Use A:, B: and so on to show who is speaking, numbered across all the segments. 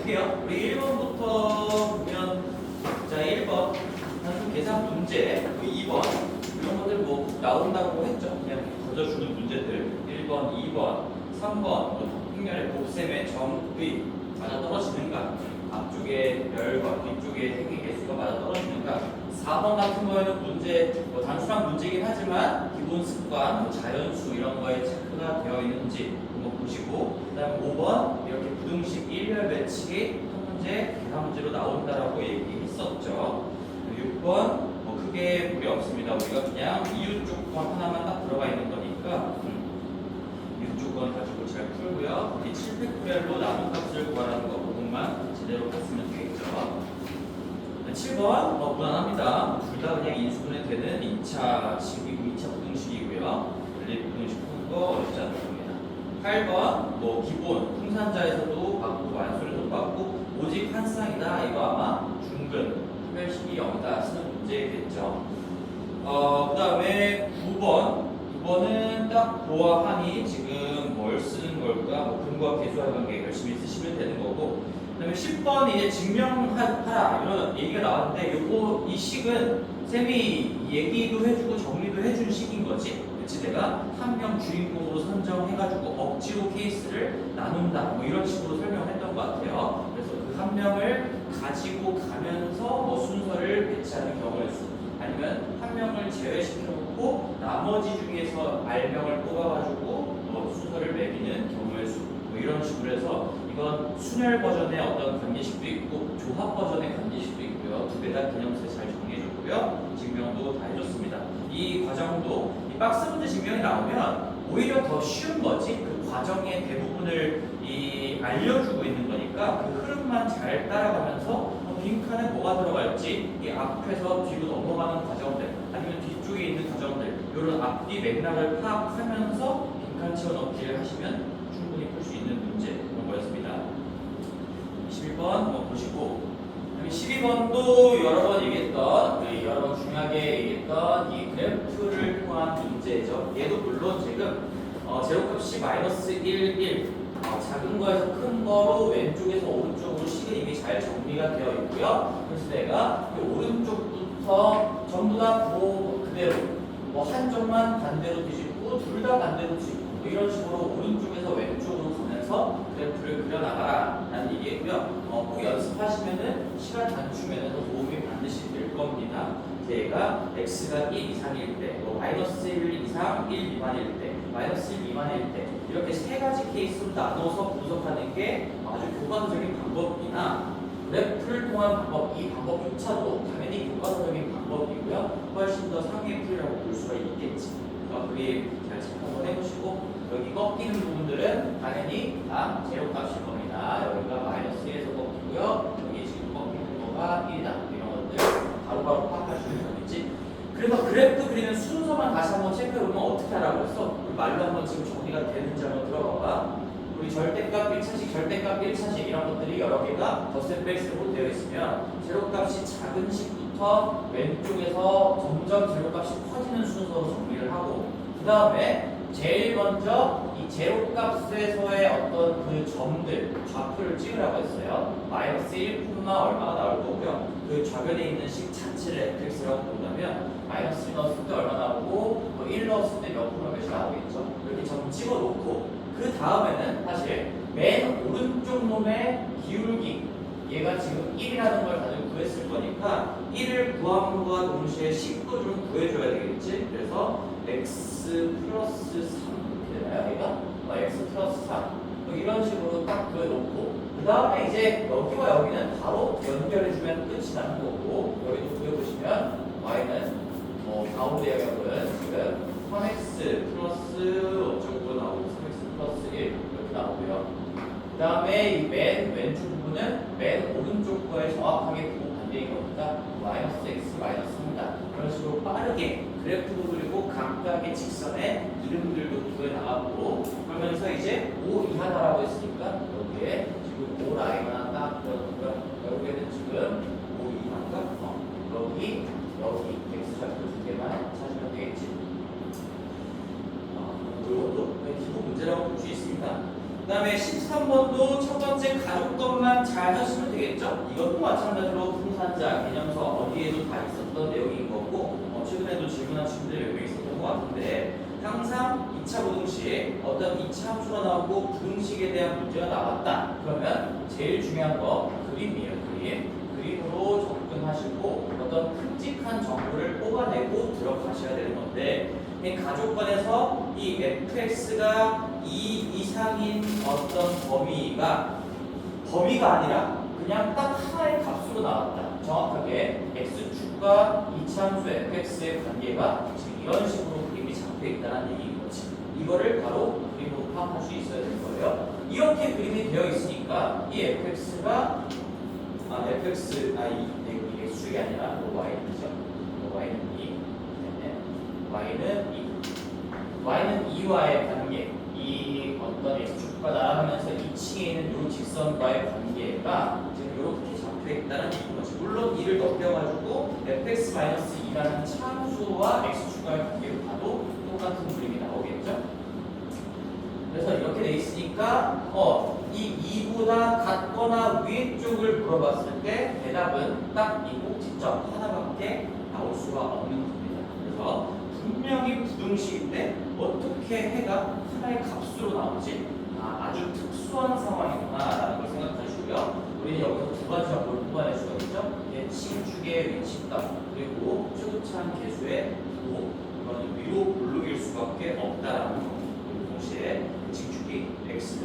A: 볼게요. 우리 1번부터 보면 자 1번 단순 계산 문제, 2번 이런 것들 뭐 나온다고 했죠. 그냥 거저주는 문제들 1번, 2번, 3번 뭐 평면의 곱셈의 정의 맞아떨어지는가, 앞쪽에 별과 뒤쪽에 행의 개수가 맞아떨어지는가. 4번 같은 거에는 문제 뭐 단순한 문제이긴 하지만 기본 습관, 뭐 자연수 이런 거에 체크가 되어 있는지 한번 보시고, 그다음에 5번 이렇게 부등식 일렬 배치기 한 문제 계산 문제로 나온다라고 얘기했었죠. 6번 뭐 크게 무리 없습니다. 우리가 그냥 이유 조건 하나만 딱 들어가 있는 거니까 이유 조건 가지고 잘 풀고요. 이 7팩토리얼로 남은 값을 구하라는 거 부분만 제대로 했으면 되겠죠. 7번 무난합니다. 둘 다 그냥 인수분해 되는 2차 부등식이고요. 원리 부등식 푸는 거 어렵지 않을 겁니다. 8번 뭐 기본 풍산자에서도 받고 완수에서도 받고 오직 한 쌍이다. 이거 아마 중근 특별식이 0이다 쓰는 문제겠죠. 그 다음에 9번은 딱 보아하니 지금 뭘 쓰는 걸까? 뭐 근과 계수와 관계 열심히 쓰시면 되는 거고, 그 다음에 10번 이제 증명하라 이런 얘기가 나왔는데, 이 식은 쌤이 얘기도 해주고 정리도 해준 식인 거지. 그치? 내가 한 명 주인공으로 선정해가지고 억지로 케이스를 나눈다 뭐 이런 식으로 설명했던 것 같아요. 그래서 그 한 명을 가지고 가면서 뭐 순서를 배치하는 경우의 수, 아니면 한 명을 제외시켜놓고 나머지 중에서 R명을 뽑아가지고 뭐 순서를 매기는 경우의 수, 뭐 이런 식으로 해서 이건 순열 버전의 어떤 관계식도 있고 조합 버전의 관계식도 있고요. 두 개 다 개념에서 잘 정리해줬고요. 증명도 다 해줬습니다. 이 과정도 이 박스 문제 증명이 나오면 오히려 더 쉬운 거지. 그 과정의 대부분을 알려주고 있는 거니까 그 흐름만 잘 따라가면서 빈칸에 뭐가 들어갈지, 이 앞에서 뒤로 넘어가는 과정들 아니면 뒤쪽에 있는 과정들 이런 앞뒤 맥락을 파악하면서 빈칸 채워넣기를 하시면 충분히 풀 수 있는 문제 그런 거였습니다. 21번 보시고, 12번도 여러 번 얘기했던, 여러 번 중요하게 얘기했던 이 그래프를 통한 문제죠. 얘도 물론 지금 제로값이 -1, 1 작은 거에서 큰 거로 왼쪽에서 오른쪽으로 식은 이미 잘 정리가 되어 있고요. 그래서 내가 이 오른쪽부터 전부 다 그대로 뭐 한쪽만 반대로 뒤집고 둘 다 반대로 뒤집고 뭐 이런 식으로 오른쪽에서 왼쪽으로 가면서 그래프를 그려나가라 라는 얘기고요. 꼭 연습하시면은 시간 단축면에서 도움이 반드시 될 겁니다. 얘가 x가 1 이상일 때, 뭐 -1 이상 1 미만일 때, -1 미만일 때 이렇게 세 가지 케이스로 나눠서 분석하는 게 아주 교과서적인 방법이나 그래프를 통한 방법, 이 방법조차도 당연히 교과서적인 방법이고요. 훨씬 더 상위의 풀이라고 볼 수가 있겠지. 그게 잘 한번 해보시고, 여기 꺾이는 부분들은 당연히 다 제로값일 겁니다. 여기가 -1에서 꺾이고요. 여기 지금 꺾이는 거가 1이다. 이런 것들 바로바로 파악할 수 있는 거겠지. 그래서 그래프 그리는 순서만 다시 한번 체크해보면 어떻게 하라고 했어? 우리 말로 한번 지금 정리가 되는지 한번 들어봐봐. 우리 절대값 1차식, 절대값 1차식 이런 것들이 여러 개가 덧셈 뺄셈으로 되어 있으면 제로값이 작은 식부터 왼쪽에서 점점 제로값이 커지는 순서로 정리를 하고, 그 다음에 제일 먼저 이 제로값에서의 어떤 그 점들 좌표를 찍으라고 했어요. -1, 얼마가 나올 거고요. 그 좌변에 있는 식 자체를 fx라고 본다면 -1 넣었을 때 얼마 나오고 뭐 1 넣었을 때 몇 프로 몇이 나오겠죠. 이렇게 점 찍어놓고 그 다음에는 사실 맨 오른쪽 놈의 기울기, 얘가 지금 1이라는 걸 가지고 구했을 거니까 1을 구함과 동시에 식도 좀 구해줘야 되겠지. 그래서 x 플러스 3 이렇게 되나요? 얘가? x 플러스 3 이런 식으로 딱 그려놓고, 그 다음에 이제 여기와 여기는 바로 연결해주면 끝이 나는 거고, 여기도 그려보시면 y는 뭐 가운데 영역은 지금 3x 플러스 어쩌고 나오고 3x 플러스 1 이렇게 나오고요. 그 다음에 이 맨 왼쪽 부분은 맨 오른쪽 거에 정확하게 부호 반대인 겁니다. -x -3입니다. 이런 식으로 빠르게 그래프도 그리고 각각의 직선의 이름들도 구해 나가고, 그러면서 이제 5 이하다라고 했으니까 여기에 지금 5 라인 하나 딱 그려놓고요. 여기에는 지금 5 이하인가? 여기 x좌표 두 개만 찾으면 되겠지. 이것도 기본 문제라고 볼 수 있습니다. 그 다음에 13번도 첫 번째 가족 것만 잘 하시면 되겠죠? 이것도 마찬가지로 분산자, 개념서 어디에도 다 있었던 내용인 거고 최근에도 질문한 친구들이 몇 명 있었던 것 같은데 항상 2차 부등식 어떤 2차 함수가 나오고 부등식에 대한 문제가 나왔다. 그러면 제일 중요한 거 그림이에요. 그림으로 접근하시고 어떤 큼직한 정보를 뽑아내고 들어가셔야 되는 건데 이 가족관에서 이 fx가 2 이상인 어떤 범위가 아니라 그냥 딱 하나의 값으로 나왔다. 정확하게 x축과 이차함수 fx의 관계가 지금 이런 식으로 그림이 잡혀 있다는 얘기인 거지. 이거를 바로 그림으로 파악할 수 있어야 되는 거예요. 이렇게 그림이 되어 있으니까 이 fx가 이게 x축이 아니라 y죠. y는 2. y는 2와의 관계, 이 어떤 x축과 날아가면서 2층에 있는 이 직선과의 관계가 지금 이렇게 잡혀 있다는 얘기인 거지. 물론 2를 넘겨가지고 fx-2라는 참수와 x축과의 관계를 봐도 똑같은 그림이 나오겠죠. 그래서 이렇게 돼 있으니까 이 2보다 같거나 위의 쪽을 물어봤을 때 대답은 딱 이 꼭지점 하나밖에 나올 수가 없는 겁니다. 그래서 분명히 부등식인데 어떻게 해가 하나의 값으로 나오지? 아주 특수한 상황이구나 라는 걸 생각하시고요. 우리는 여기서 두 가지 정보를 뽑아낼 수가 있죠. 칭축의 위치값 그리고 최소차항 계수의 부호, 이거는 위로 볼록일 수밖에 없다라는 거. 그리고 동시에 칭축이 x는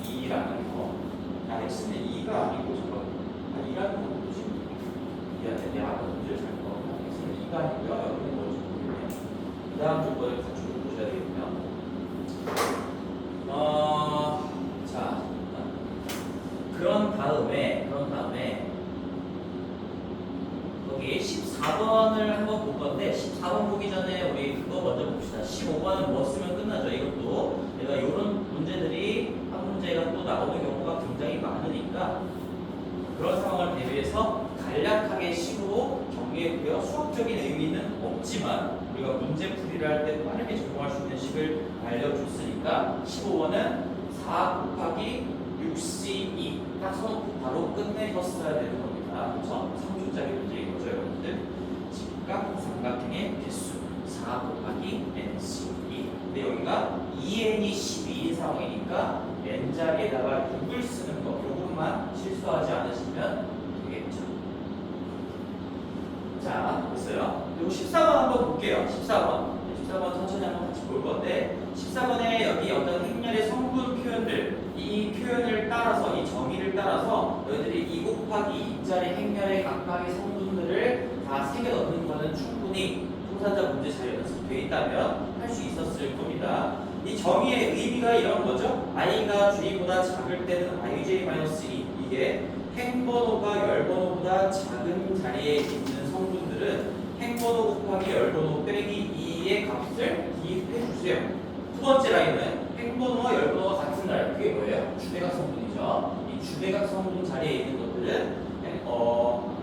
A: 2라는 거. x는 2가 아니고 잠깐 2라는 건 뭐지? 미안해, 내가 아까 문제를 잘 먹었나? x는 2가 아니고요. 여기는 뭐지 모르겠네요. 그 다음 조건을 같이 보셔야 되겠네요. 자, 그런 다음에 여기 14번을 한번 볼 건데 14번 보기 전에 우리 그거 먼저 봅시다. 15번은 뭐 쓰면 끝나죠. 이것도 내가 이런 문제들이 한 문제가 또 나오는 경우가 굉장히 많으니까 그런 상황을 대비해서 간략하게 식으로 정리했고요. 수학적인 의미는 없지만 우리가 문제풀이를 할 때 빠르게 적용할 수 있는 식을 알려줬으니까 15번은 4 곱하기 6c2 딱 써놓고 바로 끝내셨어야 되는 겁니다. 그렇죠? 3주짜리 문제인 거죠, 여러분들. 직각 삼각형의 개수 4 곱하기 nc2. 근데 여기가 2n이 12인 상황이니까 n자리에다가 6을 쓰는 거 요것만 실수하지 않으시면 되겠죠. 자, 됐어요. 그리고 14번 한번 볼게요. 14번 천천히 한번 같이 볼 건데 14번에 여기 어떤 행렬의 성분 표현들 이 표현을 따라서 이 정의를 따라서 너희들이 2 곱하기 2짜리 행렬의 각각의 성분들을 다 새겨 넣는 거는 충분히 통산자 문제 잘 연습되어 있다면 할 수 있었을 겁니다. 이 정의의 의미가 이런 거죠. i가 j보다 작을 때는 ij-2 이게 행번호가 열번호보다 작은 자리에 있는 성분들은 행번호 곱하기 열번호 빼기 2의 값을 기입해 주세요. 두 번째 라인은 행번호와 열번호가 같은 라인. 그게 뭐예요? 주대각 성분이죠. 이 주대각 성분 자리에 있는 것들은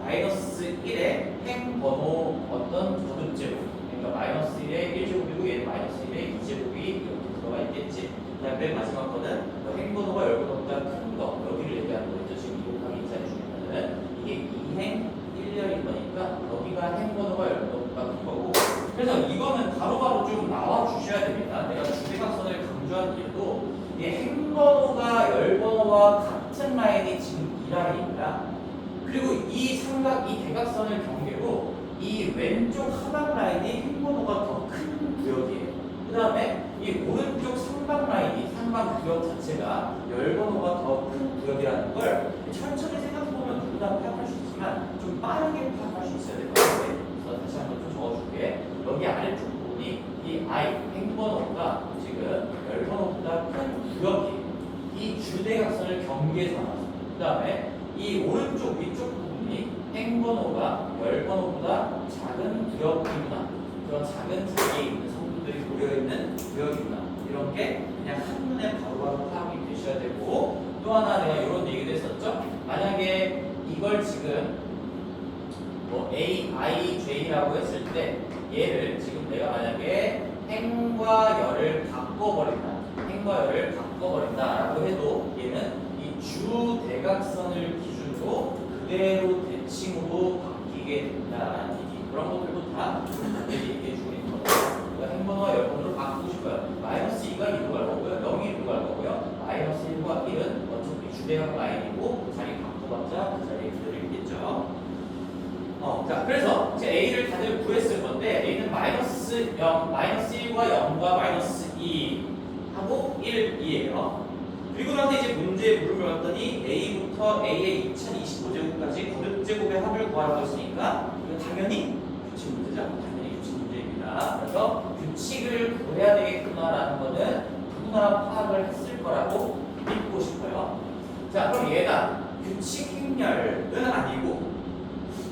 A: 마이너스 1의 행번호 어떤 거듭제곱. 그러니까 마이너스 1의 1제곱이고 얘는 마이너스 1의 2제곱이 이렇게 들어가 있겠지. 그 다음에 맨 마지막 거는 행번호가 열번호보다 큰 거. 여기를 얘기하는 거죠. 지금 2 곱하기 2짜리 중에는 이게 2행 1열인 거니까 여기가 행번호가 열번호보다 큰 거고. 그래서 이거는 바로바로 좀 나와 주셔야 됩니다. 내가 주대각선을 강조한 이유도 이 행번호가 열번호와 같은 라인이 지금 이 라인입니다. 그리고 이 대각선을 경계로 이 왼쪽 하단 라인이 행번호가 더 큰 구역이에요. 그 다음에 이 오른쪽 상방 라인이 상방 구역 자체가 열번호가 더 큰 구역이라는 걸 천천히 생각해보면 누구나 파악할 수 있지만 좀 빠르게 파악할 수 있어야 될 것 같아요. 그래서 다시 한번 좀 적어줄게. 여기 아래쪽 부분이 이 I 행번호가 지금 열번호보다 큰 구역이에요. 이 주대각선을 경계해서 나왔습니다. 그 다음에 이 오른쪽 위쪽 부분이 행번호가 열번호보다 작은 구역이구나. 그런 작은 자리에 있는 성분들이 모여있는 구역이구나. 이런 게 그냥 한눈에 바로바로 파악이 되셔야 되고 또 하나 내가 이런 얘기도 했었죠. 만약에 이걸 지금 뭐 A, I, J라고 했을 때 얘를 지금 내가 만약에 행과 열을 바꿔버린다. 행거열을 바꿔버린다라고 해도 얘는 이 주 대각선을 기준으로 그대로 대칭으로 바뀌게 된다라는 얘기. 그런 것들도 다 얘기해 주고 있는 거예요. 그러니까 행번호와 열번호를 바꾸고 싶어요. 마이너스 2가 2로 갈 거고요. 0이 2로 갈 거고요. 마이너스 1과 1은 어차피 주대각 라인이고 자리 바꿔봤자 그 자리에 그대로 있겠죠. 자, 그래서 이제 A를 다들 구했을 건데 A는 마이너스 0, 마이너스 1과 0과 마이너스 2 하고 1이에요. 그리고 나서 이제 문제에 물어봤더니 A부터 A의 2025제곱까지 거듭제곱의 합을 구하라고 했으니까 이거 당연히 규칙 문제죠. 당연히 규칙 문제입니다. 그래서 규칙을 구해야 되겠구나라는 거는 누구나 파악을 했을 거라고 믿고 싶어요. 자, 그럼 얘가 규칙 행렬은 아니고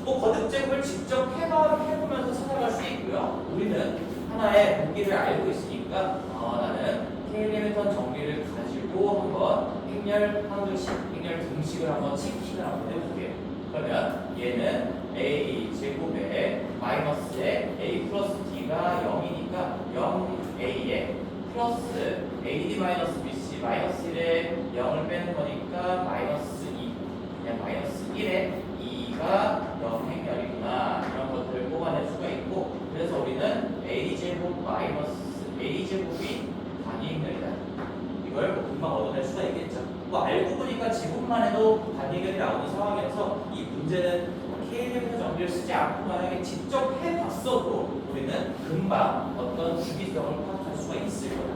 A: 뭐 거듭제곱을 직접 해보면서 찾아갈 수 있고요. 우리는 하나의 무기를 알고 있으니까 나는 K-리미터 정리를 가지고 한번 행렬 한글씩, 행렬 등식을 한번 체킹을 한번 해볼게요. 그러면 얘는 A 제곱에 마이너스에 A 플러스 D가 0이니까 0A에 플러스 AD 마이너스 BC 마이너스 1에 0을 빼는 거니까 마이너스 2 그냥 마이너스 1에 2가 0행렬이구나 이런 것들을 뽑아낼 수가 있고 그래서 우리는 A제곱 마이너스 A제곱이 단위행렬이다 이걸 뭐 금방 얻어낼 수가 있겠죠. 뭐 알고 보니까 제곱만 해도 단위행렬이 나오는 상황이라서 이 문제는 K리미터 정리를 쓰지 않고 만약에 직접 해봤어도 우리는 금방 어떤 주기성을 파악할 수가 있을 거다.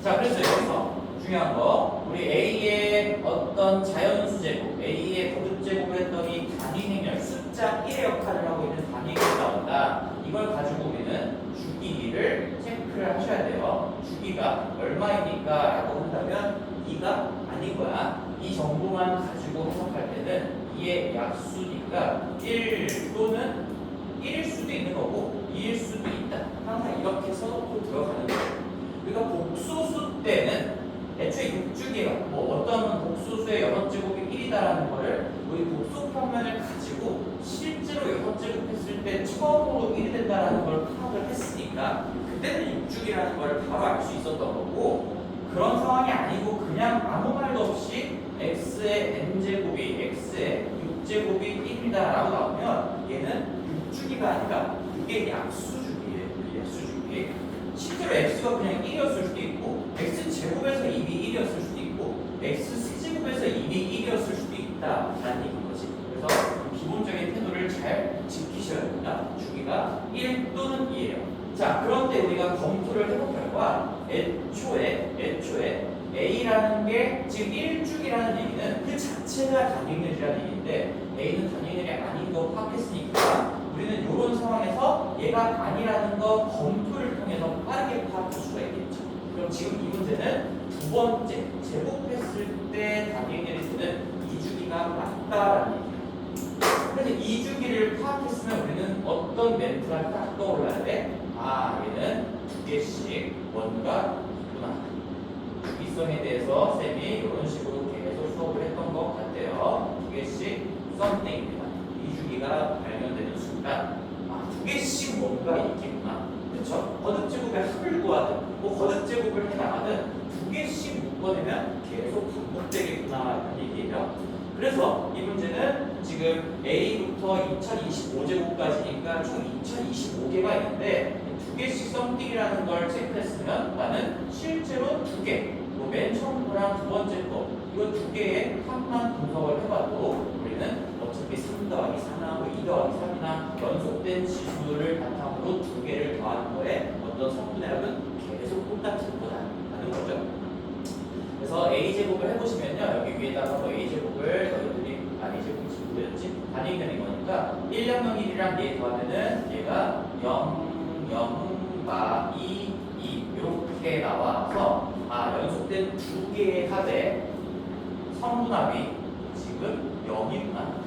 A: 자, 그래서 여기서 중요한 거 우리 A의 어떤 자연수 제곱 A의 거듭제곱을 했더니 단위행렬 숫자 1의 역할을 하고 있는 단위행렬이 나온다. 이걸 가지고 우리는 주기를 체크를 하셔야 돼요. 주기가 얼마입니까? 라고 한다면 2가 아닌 거야. 이 정보만 가지고 해석할 때는 2의 약수니까 1 또는 1일 수도 있는 거고 2일 수도 있다. 항상 이렇게 써놓고 들어가는 거예요. 그러니까 복수수 때는 애초에 6주기가 뭐 어떤 복수수의 여섯제곱이 1이다라는 거를 우리 복수평면을 가지고 실제로 여섯제곱했을 때 처음으로 1이 된다라는 걸 파악을 했으니까 그때는 6주기라는 걸 바로 알 수 있었던 거고 그런 상황이 아니고 그냥 아무 말도 없이 x의 n제곱이 x의 6제곱이 1이다라고 나오면 얘는 6주기가 아니라 이게 약수주기예요. 약수주기. 실제로 x가 그냥 1이었을 수도 있고 x제곱에서 이미 1이었을 수도 있고 x세제곱에서 이미 1이었을 수도 있다라는 얘기인 거지. 그래서 기본적인 태도를 잘 지키셔야 됩니다. 주기가 1 또는 2예요. 자, 그런데 우리가 검토를 해본 결과 애초에 A라는 게 지금 1주기라는 얘기는 그 자체가 단위행렬이라는 얘기인데 A는 단위행렬이 아닌 거 파악했으니까 우리는 이런 상황에서 얘가 아니라는 거 검토를 통해서 빠르게 파악할 수가 있겠죠. 그럼 지금 이 문제는 두 번째 제곱했을 때 단위행렬이 되는 2주기가 맞다라는 얘기예요. 그래서 2주기를 파악했으면 우리는 어떤 멘트가 딱 떠올라야 돼? 아, 얘는 두 개씩 뭔가 있구나. 주기성에 대해서 쌤이 이런 식으로 계속 수업을 했던 것 같아요. 두 개씩 썸띵입니다. 2주기가 발견되는 순간 두 개씩 뭔가 있겠구나. 그렇죠? 거듭제곱의 합을 구하든 뭐 거듭제곱을 해나가든 두 개씩 묶어내면 계속 반복되겠구나 이런 얘기예요. 그래서 이 문제는 지금 A부터 2025제곱까지니까 총 2025개가 있는데 두 개씩 썸띵이라는 걸 체크했으면 나는 실제로 두 개, 뭐 맨 처음 거랑 두 번째 거 이거 두 개의 합만 분석을 해봐도 우리는 어차피 3 더하기 4나 뭐 2 더하기 3이나 연속된 지수를 바탕으로 두 개를 더하는 거에 어떤 성분의 합은 계속 똑같을 거다라는 거죠. 그래서 A제곱을 해보시면요. 여기 위에다가 뭐 A제곱을 너희들이 A제곱이 지금 뭐였지? 단위행렬인 거니까 1, 0, 0, 1이랑 얘 더하면은 얘가 0, 0, 마, 2, 2 이렇게 나와서 연속된 두 개의 합의 성분합이 지금 0이구나.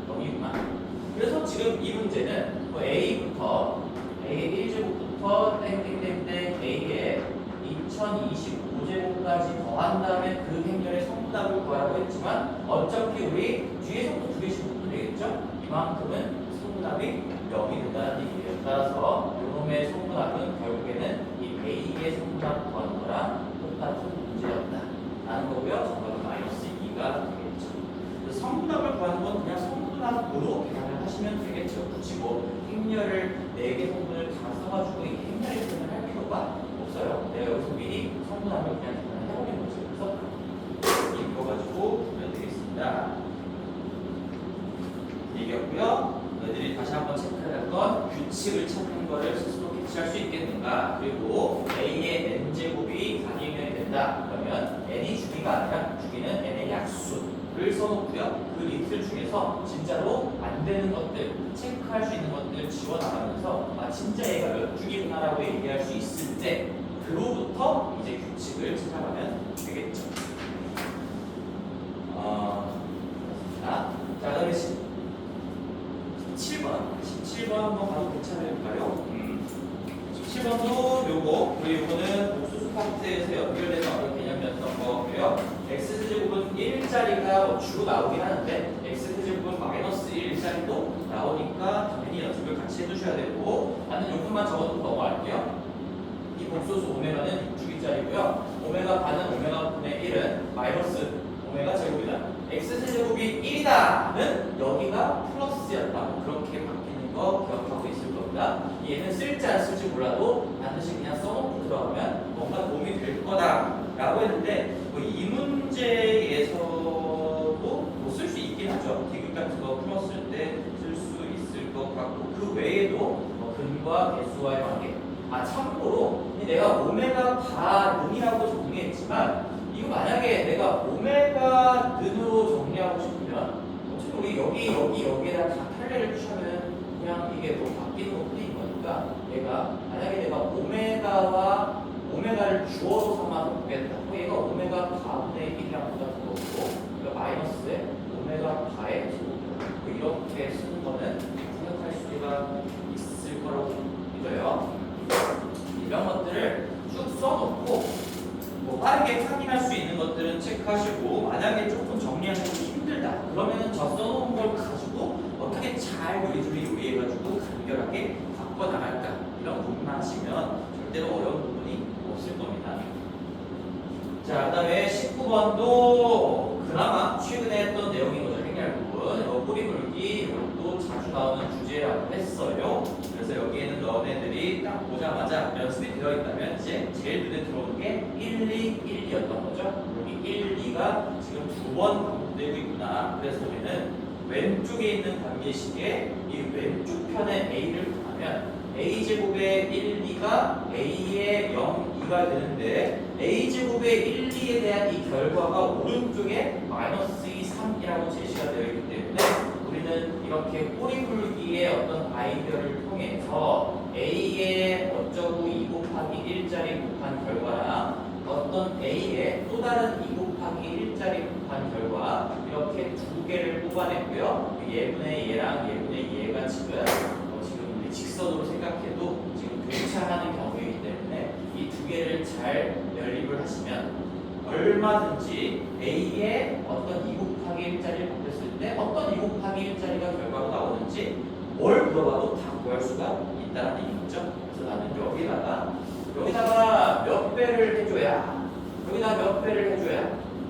A: 0이구나. 그래서 지금 이 문제는 뭐 A부터 A 1제곱부터 땡땡땡땡 A에 2025제곱까지 더한 다음에 그 행렬의 성분합을 구하라고 했지만 어차피 우리 뒤에서부터 두 개씩 묶으면 되겠죠? 이만큼은 성분합이 0이 된다는 얘기예요. 따라서 이놈의 성분합은 결국에는 이 A의 성분합 4개 성분을 다 써가지고 이 행렬의 표현을 할 필요가 없어요. 내가 여기서 미리 성분하면 그냥 해버리는 거죠. 그래서 이거 가지고 보면 되겠습니다. 얘기였고요. 너희들이 다시 한번 체크해야 할 건 규칙을 찾는 거를 스스로 캐치할 수 있겠는가. 그리고 A의 n제곱이 가능해야 된다. 그러면 n이 주기가 아니라 주기는 n의 약수를 써놓고요. 그 리틀 중에서 진짜로 안 되는 것들, 체크할 수 있는 것들을 지워나가면서 아 진짜 얘가 몇 주기구나라고 얘기할 수 있을 때 그로부터 이제 규칙을 찾아가면 되겠죠. 자, 그다음에 17번 한번 바로 괜찮을까요? 17번도 요거, 그리고 요거는 옥수수 파트에서 연결되는 어떤 개념이었던 거고요. x제곱은 1짜리가 주로 나오긴 하는데 x제곱은 -1짜리도 나오니까 당연히 연습을 같이 해두셔야 되고 나는 요것만 적어도 넘어갈게요. 이 복소수 오메가는 6주기짜리고요. 오메가 반은 오메가 분의 1은 마이너스 오메가 제곱이다. x제곱이 1이다는 여기가 플러스였다. 그렇게 바뀌는 거 기억하고 있을 겁니다. 얘는 쓸지 안 쓸지 몰라도 반드시 그냥 써놓고 들어가면 뭔가 도움이 될 거다 라고 했는데 이 문제에서도 쓸 수 있긴 하죠. 디귿 같은 거 풀었을 때 쓸 수 있을 것 같고 그 외에도 근과 개수와의 관계 참고로 내가 오메가 반은이라고 정리했지만 이거 만약에 내가 오메가 는으로 정리하고 싶으면 어차피 우리 여기에다 다 판례를 취하면 그냥 이게 뭐 바뀌는 것뿐인 거니까 얘가 만약에 내가 오메가를 주어로 삼아서 보겠다. 얘가 오메가 바분의 1이랑 똑같은 거고 이거 마이너스에 오메가 바의 제곱 이렇게 쓰는 거는 생각할 수가 있을 거라고 믿어요. 이런 것들을 쭉 써놓고 빠르게 확인할 수 있는 것들은 체크하시고 만약에 조금 정리하기 힘들다 그러면 저 써놓은 걸 가지고 어떻게 잘 요리조리 요리해가지고 간결하게 바꿔나갈까 이런 부분만 하시면 절대로 어려운 부분이 없을 겁니다. 자, 그 다음에 19번도 그나마 최근에 했던 내용인 거죠. 행렬 부분 뿌리 물기 이것도 자주 나오는 주제라고 했어요. 그래서 여기에는 너네들이 딱 보자마자 연습이 되어 있다면 이제 제일 눈에 들어오는 게 1, 2, 1, 2였던 거죠. 여기 1, 2가 지금 2번 반복되고 있구나. 그래서 우리는 왼쪽에 있는 관계식에 이 왼쪽 편에 A를 구하면 A제곱의 1, 2가 A의 0, 2가 되는데 A제곱의 1, 2에 대한 이 결과가 오른쪽에 -2, 3이라고 제시가 되어 있기 때문에 우리는 이렇게 꼬리 풀기의 어떤 아이디어를 통해서 A의 어쩌고 2 곱하기 1짜리 곱한 결과랑 어떤 A의 또 다른 2 곱하기 1짜리 곱한 결과 이렇게 두 개를 뽑아냈고요. 예분의 얘랑 예분의 얘가 지금 우리 직선으로 생각해도 지금 교차하는 경우이기 때문에 이 두 개를 잘 연립을 하시면 얼마든지 A의 어떤 2 곱하기 1짜리를 바꿨을 때 어떤 2 곱하기 1짜리가 결과로 나오는지 뭘 물어봐도 다 구할 수가 있다는 얘기죠. 그래서 나는 여기다가 몇 배를 해줘야 여기다가 몇 배를 해줘야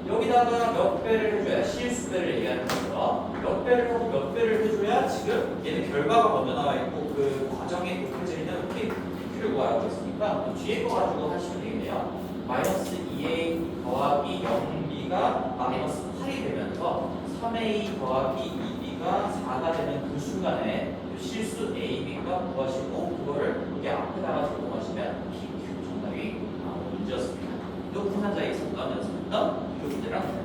A: 여기다가 몇 배를 해줘야 실수배를 얘기하는 거죠. 몇 배를 하고 몇 배를 해줘야 지금 얘는 결과가 먼저 나와 있고 그 과정에 독해지는 P를 구하라고 했으니까 뒤에 거 가지고 하시면 되겠네요. -2a 더하기 0b가 -8이 되면서 3a 더하기 2b가 4가 되는 그 순간에 실수 a, b가 구하시고 그거를 여기 앞에다가 적용하시면 PQ 정답이 나오는 문제였습니다. 높은 한자에 있었던 연습했던 그 문제랑 같은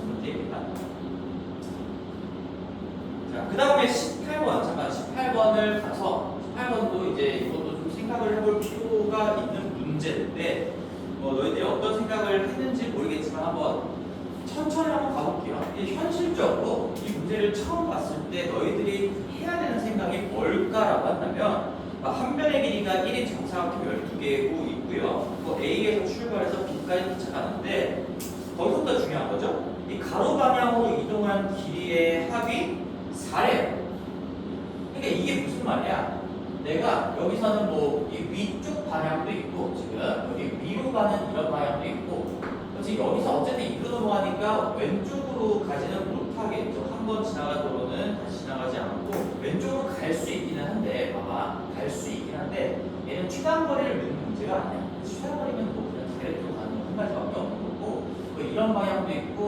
A: 문제입니다. 자, 그 다음에 18번, 잠깐 18번을 가서 18번도 이제 이것도 좀 생각을 해볼 필요가 있는 문제인데 너희들이 어떤 생각을 했는지 모르겠지만 한번 천천히 한번 가볼게요. 현실적으로 이 문제를 처음 봤을 때 너희들이 해야 되는 생각이 뭘까라고 한다면 한 변의 길이가 1인 정사각형 12개고 있고요. 또 A에서 출발해서 B까지 도착하는데 거기서부터 중요한 거죠. 이 가로 방향으로 이동한 길이의 합이 4래요. 그러니까 이게 무슨 말이야? 내가 여기서는 뭐 이 위쪽 방향도 있고 지금 여기 위로 가는 이런 방향도 있고 지금 여기서 어쨌든 이로 넘어가니까 왼쪽으로 가지는 못하겠죠. 한 번 지나간 도로는 다시 지나가지 않고 왼쪽으로 갈 수 있기는 한데 봐봐 갈 수 있긴 한데 얘는 최단거리를 묻는 문제가 아니야. 최단거리면 뭐 그냥 다이렉트로 가는 건 한 가지밖에 없는 거고 뭐 이런 방향도 있고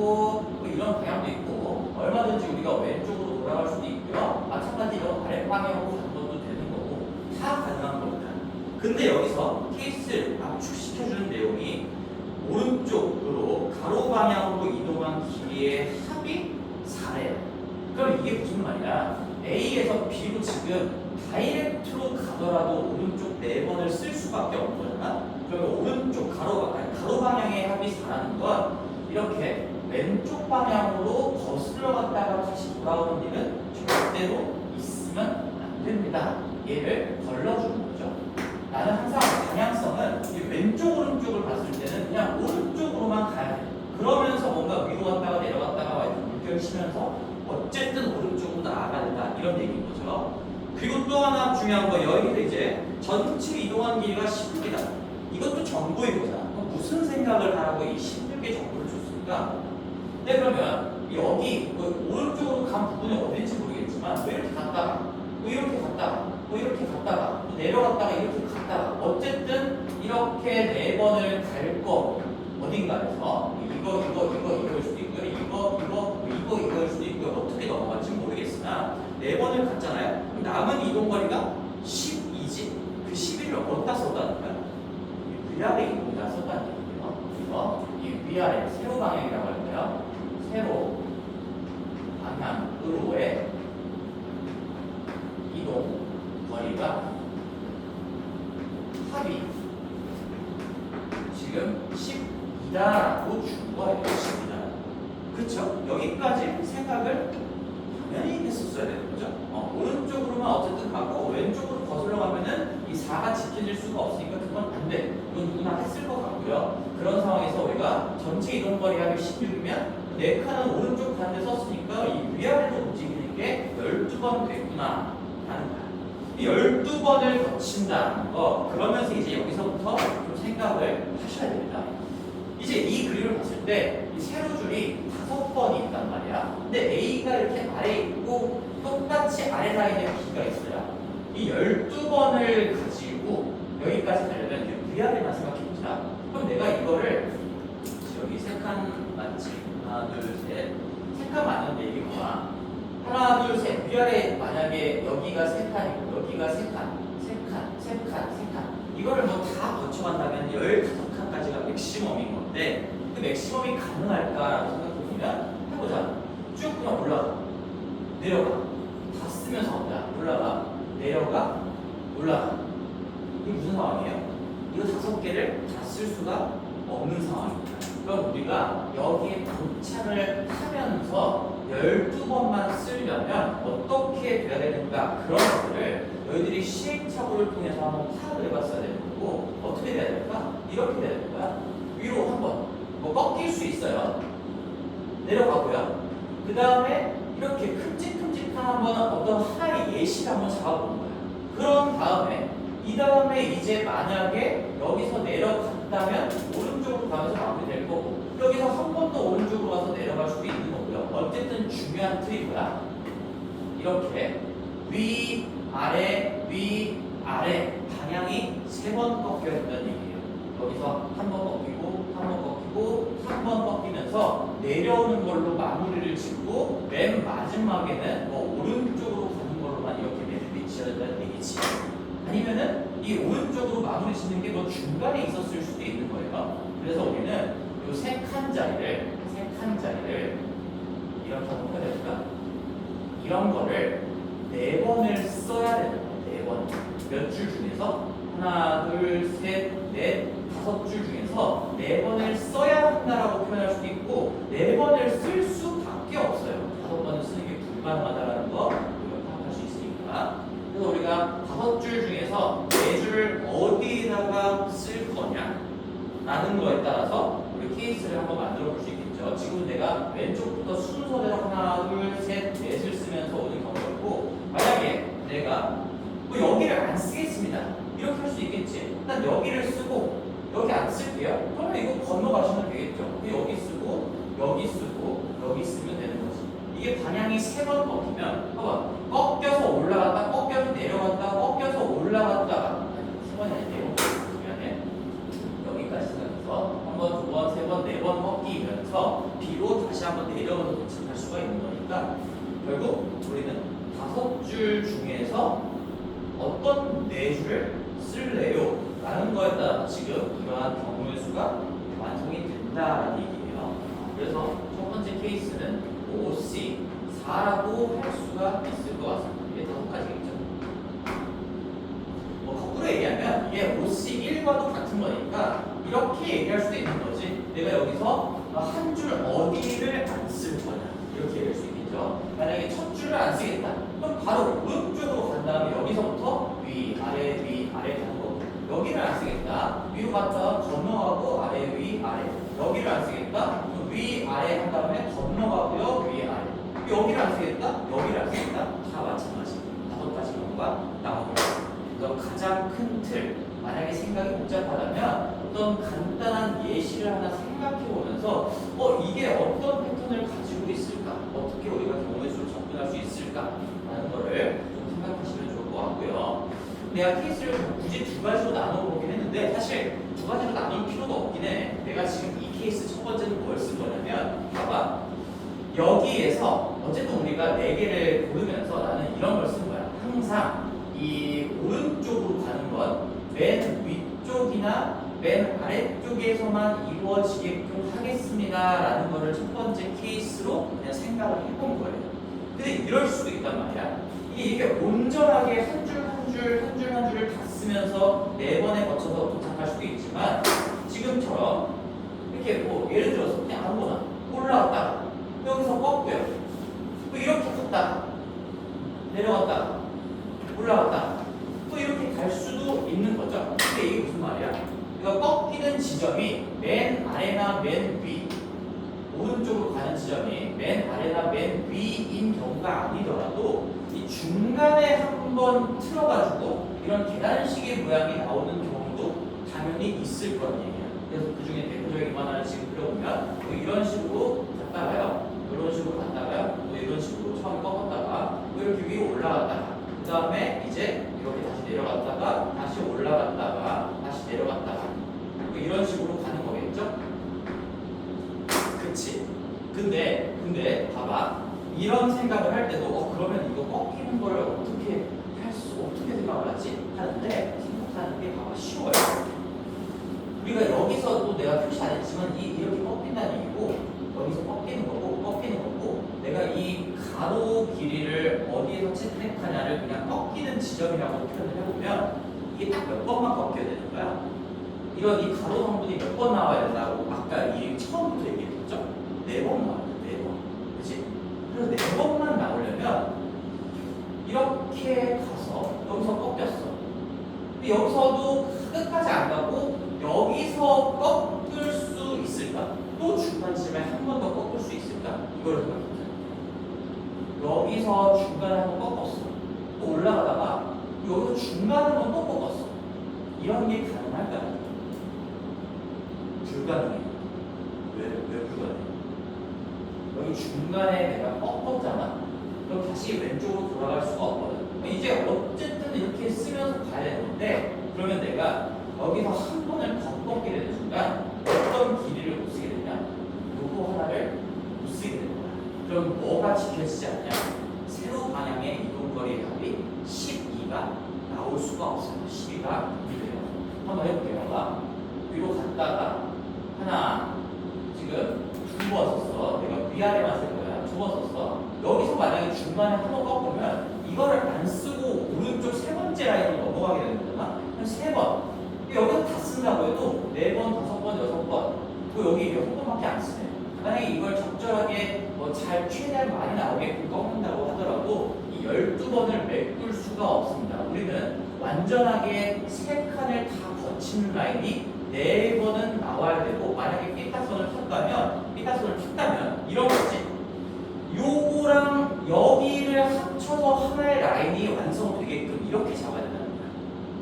A: 뭐 이런 방향도 있고 얼마든지 우리가 왼쪽으로 돌아갈 수도 있고요. 마찬가지로 아랫방향으로 가는 것도 되는 거고 다 가능한 겁니다. 근데 여기서 케이스를 압축시켜주는 내용이 오른쪽으로 가로 방향으로 이동한 길이의 합이 4래요. 그럼 이게 무슨 말이야? A에서 B로 지금 다이렉트로 가더라도 오른쪽 4번을 쓸 수밖에 없는 거잖아. 그러면 오른쪽 가로 방향의 합이 4라는 건 이렇게 왼쪽 방향으로 거슬러 갔다가 다시 돌아오는 일은 절대로 있으면 안 됩니다. 얘를 걸러주는 거죠. 나는 항상 방향성은 이 왼쪽 오른쪽을 봤을 때는 그냥 오른쪽으로만 가야 돼. 그러면서 뭔가 위로 갔다가 내려갔다가 물결 치면서 어쨌든 오른쪽으로 나아가야 된다 이런 얘기인 거죠. 그리고 또 하나 중요한 거 여기도 이제 전체 이동한 길이가 16이다. 이것도 정보인 거잖아. 무슨 생각을 하라고 이 16의 정보를 줬습니까? 네, 그러면 여기 오른쪽으로 간 부분이 어딘지 모르겠지만 뭐 이렇게 갔다가 뭐 이렇게 갔다가 뭐 이렇게 갔다가 뭐 내려갔다가 이렇게 갔다가 어쨌든 이렇게 4번을 갈 거 어딘가에서 이거일 수도 있고요. 이거일 수도 있고요. 어떻게 넘어갈지 모르겠으나 4번을 갔잖아요. 그럼 남은 이동거리가 12지. 그 11을 어디다 썼다는 거야? 위아래 이동에다 썼다는 얘기예요. 그래서 이 위아래 세로 방향이라고 할까요? 세로 방향으로의 이동 거리가 합이 지금 10이다라고 준 거예요. 10이다. 그쵸? 여기까지 생각을 당연히 했었어야 되는 거죠. 오른쪽으로만 어쨌든 가고 왼쪽으로 거슬러 가면은 이 4가 지켜질 수가 없으니까 그건 안 돼. 이건 누구나 했을 것 같고요. 그런 상황에서 우리가 전체 이동거리 합이 16이면 4칸은 오른쪽 가는 데 썼으니까 이 위아래로 움직이는 게 12번 됐구나 라는 거야. 이 12번을 거친다는 거 그러면서 이제 여기서부터 좀 생각을 하셔야 됩니다. 이제 이 그림을 봤을 때 이 세로줄이 5번이 있단 말이야. 근데 A가 이렇게 아래에 있고 똑같이 아래 라인에 B가 있어요. 이 12번을 가지고 여기까지 가려면 이제 위아래만 생각해보자. 그럼 내가 이거를 여기 3칸 맞지? 하나, 둘, 셋. 3칸 맞는데 이게 뭐야? 하나, 둘, 셋. 위아래 만약에 여기가 3칸이고 여기가 3칸. 이거를 뭐 다 거쳐간다면 15칸까지가 맥시멈인 건데 그 맥시멈이 가능할까라고 생각해보면 해보자. 쭉 그냥 올라가. 내려가. 다 쓰면서 간다. 올라가. 내려가. 올라가. 이게 무슨 상황이에요? 이거 5개를 다 쓸 수가 없는 상황입니다. 그럼 우리가 여기에 도착을 하면서 12번만 쓰려면 어떻게 돼야 되는가 그런 것들을 너희들이 시행착오를 통해서 한번 파악을 해봤어야 되는 거고 어떻게 돼야 될까? 이렇게 돼야 될 거야. 위로 한번 뭐 꺾일 수 있어요. 내려가고요. 그 다음에 이렇게 큼직큼직한 한번 어떤 하나의 예시를 한번 잡아보는 거야. 그런 다음에 이 다음에 이제 만약에 여기서 내려갔다면 오른쪽으로 가면서 마무리될 거고 여기서 한 번 더 오른쪽으로 가서 내려갈 수도 있는 거고요. 어쨌든 중요한 틀이 뭐야? 이렇게 위, 아래, 방향이 3번 꺾여야 된다는 얘기예요. 여기서 한 번 꺾이고, 한 번 꺾이고, 한 번 꺾이면서 내려오는 걸로 마무리를 짓고 맨 마지막에는 뭐 오른쪽으로 가는 걸로만 이렇게 매듭이 지어야 된다는 얘기지. 아니면은 이 오른쪽으로 마무리 짓는 게 뭐 중간에 있었을 수도 있는 거예요. 그래서 우리는 이 3칸짜리를 이렇게 한번 해야 될까? 이런 거를 4번을 써야 되는 거예요. 4번. 몇 줄 중에서? 하나, 둘, 셋, 넷, 5줄 중에서 4번을 써야 한다라고 표현할 수도 있고 4번을 쓸 수밖에 없어요. 5번을 쓰는 게 불가능하다라는 거 우리가 파악할 수 있으니까. 그래서 우리가 5줄 중에서 4줄 어디에다가 쓸 거냐 라는 거에 따라서 우리 케이스를 한번 만들어 볼 수 있겠죠. 지금 내가 왼쪽부터 순서대로 하나, 둘, 셋, 넷을 쓰면서 오는 경우였고 만약에 내가 뭐 여기를 안 쓰겠습니다. 이렇게 할 수 있겠지. 일단 여기를 쓰고 여기 안 쓸게요. 그러면 이거 건너가시면 되겠죠. 여기 쓰고 여기 쓰고 여기 쓰면 되는 거지. 이게 방향이 3번 꺾이면 봐봐 꺾여서 올라갔다 꺾여서 내려갔다 꺾여서 올라갔다가 3번이 아니에요. 미안해. 여기까지 생각해서 한 번, 두 번, 세 번, 네 번 꺾이면서 뒤로 다시 한번 내려가서 도착할 수가 있는 거니까 결국 우리는 5줄 중에서 어떤 4줄을 쓸래요? 라는 거에 따라 지금 이러한 경우의 수가 완성이 된다라는 얘기예요. 그래서 첫 번째 케이스는 OC 4라고 할 수가 있을 것 같습니다. 이게 5가지겠죠. 뭐 거꾸로 얘기하면 이게 OC 1과도 같은 거니까 이렇게 얘기할 수도 있는 거지. 내가 여기서 한 줄 어디를 안 쓸 거냐 이렇게 얘기할 수 있겠죠. 만약에 첫 줄을 안 쓰겠다. 그럼 바로 오른쪽으로 간 다음에 여기서부터 위 아래 가는 거고 여기를 안 쓰겠다. 위로 갔다 건너가고 아래 위 아래 여기를 안 쓰겠다. 그럼 위 아래 한 다음에 건너가고요 위 아래 여기를 안 쓰겠다. 여기를 안 쓰겠다. 다 마찬가지 5가지 경우가 나옵니다. 그래서 가장 큰 틀 만약에 생각이 복잡하다면 어떤 간단한 예시를 하나 생각해 보면서 이게 어떤 패턴을 가지고 있을까? 어떻게 우리가 경우의 수를 접근할 수 있을까? 라는 거를 좀 생각하시면 좋을 것 같고요. 내가 케이스를 굳이 2가지로 나눠보긴 했는데 사실 2가지로 나눌 필요도 없긴 해. 내가 지금 이 케이스 첫 번째는 뭘 쓴 거냐면 봐봐. 여기에서 어쨌든 우리가 4개를 고르면서 나는 이런 걸 쓴 거야. 항상 이 오른쪽으로 가는 건 맨 위쪽이나 맨 아래쪽에서만 이루어지게끔 하겠습니다 라는 거를 첫 번째 케이스로 그냥 생각을 해본 거예요. 근데 이럴 수도 있단 말이야. 이게 온전하게 한 줄을 다 쓰면서 4번에 거쳐서 도착할 수도 있지만 지금처럼 이렇게 뭐 예를 들어서 그냥 아무거나 올라왔다가 여기서 꺾고요. 또 이렇게 갔다가 내려갔다가 올라갔다가 또 이렇게 갈 수도 있는 거죠. 근데 이게 무슨 말이야? 그러니까 꺾이는 지점이 맨 아래나 맨 위, 오른쪽으로 가는 지점이 맨 아래나 맨 위인 경우가 아니더라도 이 중간에 한번 틀어가지고 이런 계단식의 모양이 나오는 경우도 당연히 있을 거란 얘기야. 그래서 그 중에 대표적인 거 하나를 지금 그려보면 뭐 이런 식으로 갔다가요, 이런 식으로 갔다가요, 또 이런 식으로 처음에 꺾었다가 뭐 이렇게 위로 올라갔다가 그 다음에 이제 이렇게 다시 내려갔다가 다시 올라갔다가 다시 내려갔다가 뭐 이런 식으로 가는 거겠죠? 그치? 근데 봐봐. 이런 생각을 할 때도 그러면 이거 꺾이는 거를 어떻게 생각을 하지? 하는데 생각하는 게 봐봐 쉬워요. 우리가 여기서도 내가 표시 안 했지만 이렇게 꺾인다는 얘기고 여기서 꺾이는 거고 내가 이 가로 길이를 어디에서 채택하냐를 그냥 꺾이는 지점이라고 표현을 해보면 이게 딱 몇 번만 꺾여야 되는 거야. 이런 이 가로 성분이 몇 번 나와야 된다고 아까 이 처음부터 얘기했죠? 4번 나와야 돼. 4번. 그치? 그래서 4번만 나오려면 이렇게 가서 여기서 꺾였어. 근데 여기서도 끝까지 안 가고 여기서 꺾을 수 있을까? 또 중간 지점에 한 번 더 꺾을 수 있을까? 이걸 생각해보자. 여기서 중간에 한 번 꺾었어. 또 올라가다가 여기서 중간에 한 번 또 꺾었어. 이런 게 가능할까요? 불가능해. 왜 불가능해? 여기 중간에 내가 꺾었잖아. 그럼 다시 왼쪽으로 돌아갈 수가 없거든. 이제 어쨌든 이렇게 쓰면서 가야 되는데 그러면 내가 여기서 한 번을 더 꺾게 되는 순간 어떤 길이를 못 쓰게 되냐? 요거 하나를 못 쓰게 되는 거야. 그럼 뭐가 지켜지지 않냐? 세로 방향의 이동거리 답이 12가 나올 수가 없어요. 12가 이래요. 한번 해볼게요. 봐. 위로 갔다가 하나 지금 2번 썼어. 내가 위아래만 쓸 거야. 2번 썼어. 여기서 만약에 중간에 한 번 꺾으면 이거를 안 쓰고 오른쪽 3번째 라인으로 넘어가게 되는 거잖아. 그럼 3번. 여기서 다 쓴다고 해도 4번, 5번, 6번. 또 여기 6번밖에 안 쓰네. 만약에 이걸 적절하게 잘 최대한 많이 나오게끔 꺾는다고 하더라도 이 12번을 메꿀 수가 없습니다. 우리는 완전하게 3칸을 다 거치는 라인이 4번은 나와야 되고 만약에 삐딱선을 탔다면 이런 거지. 요거랑 여기를 합쳐서 하나의 라인이 완성되게끔 이렇게 잡아야 된다는 거야.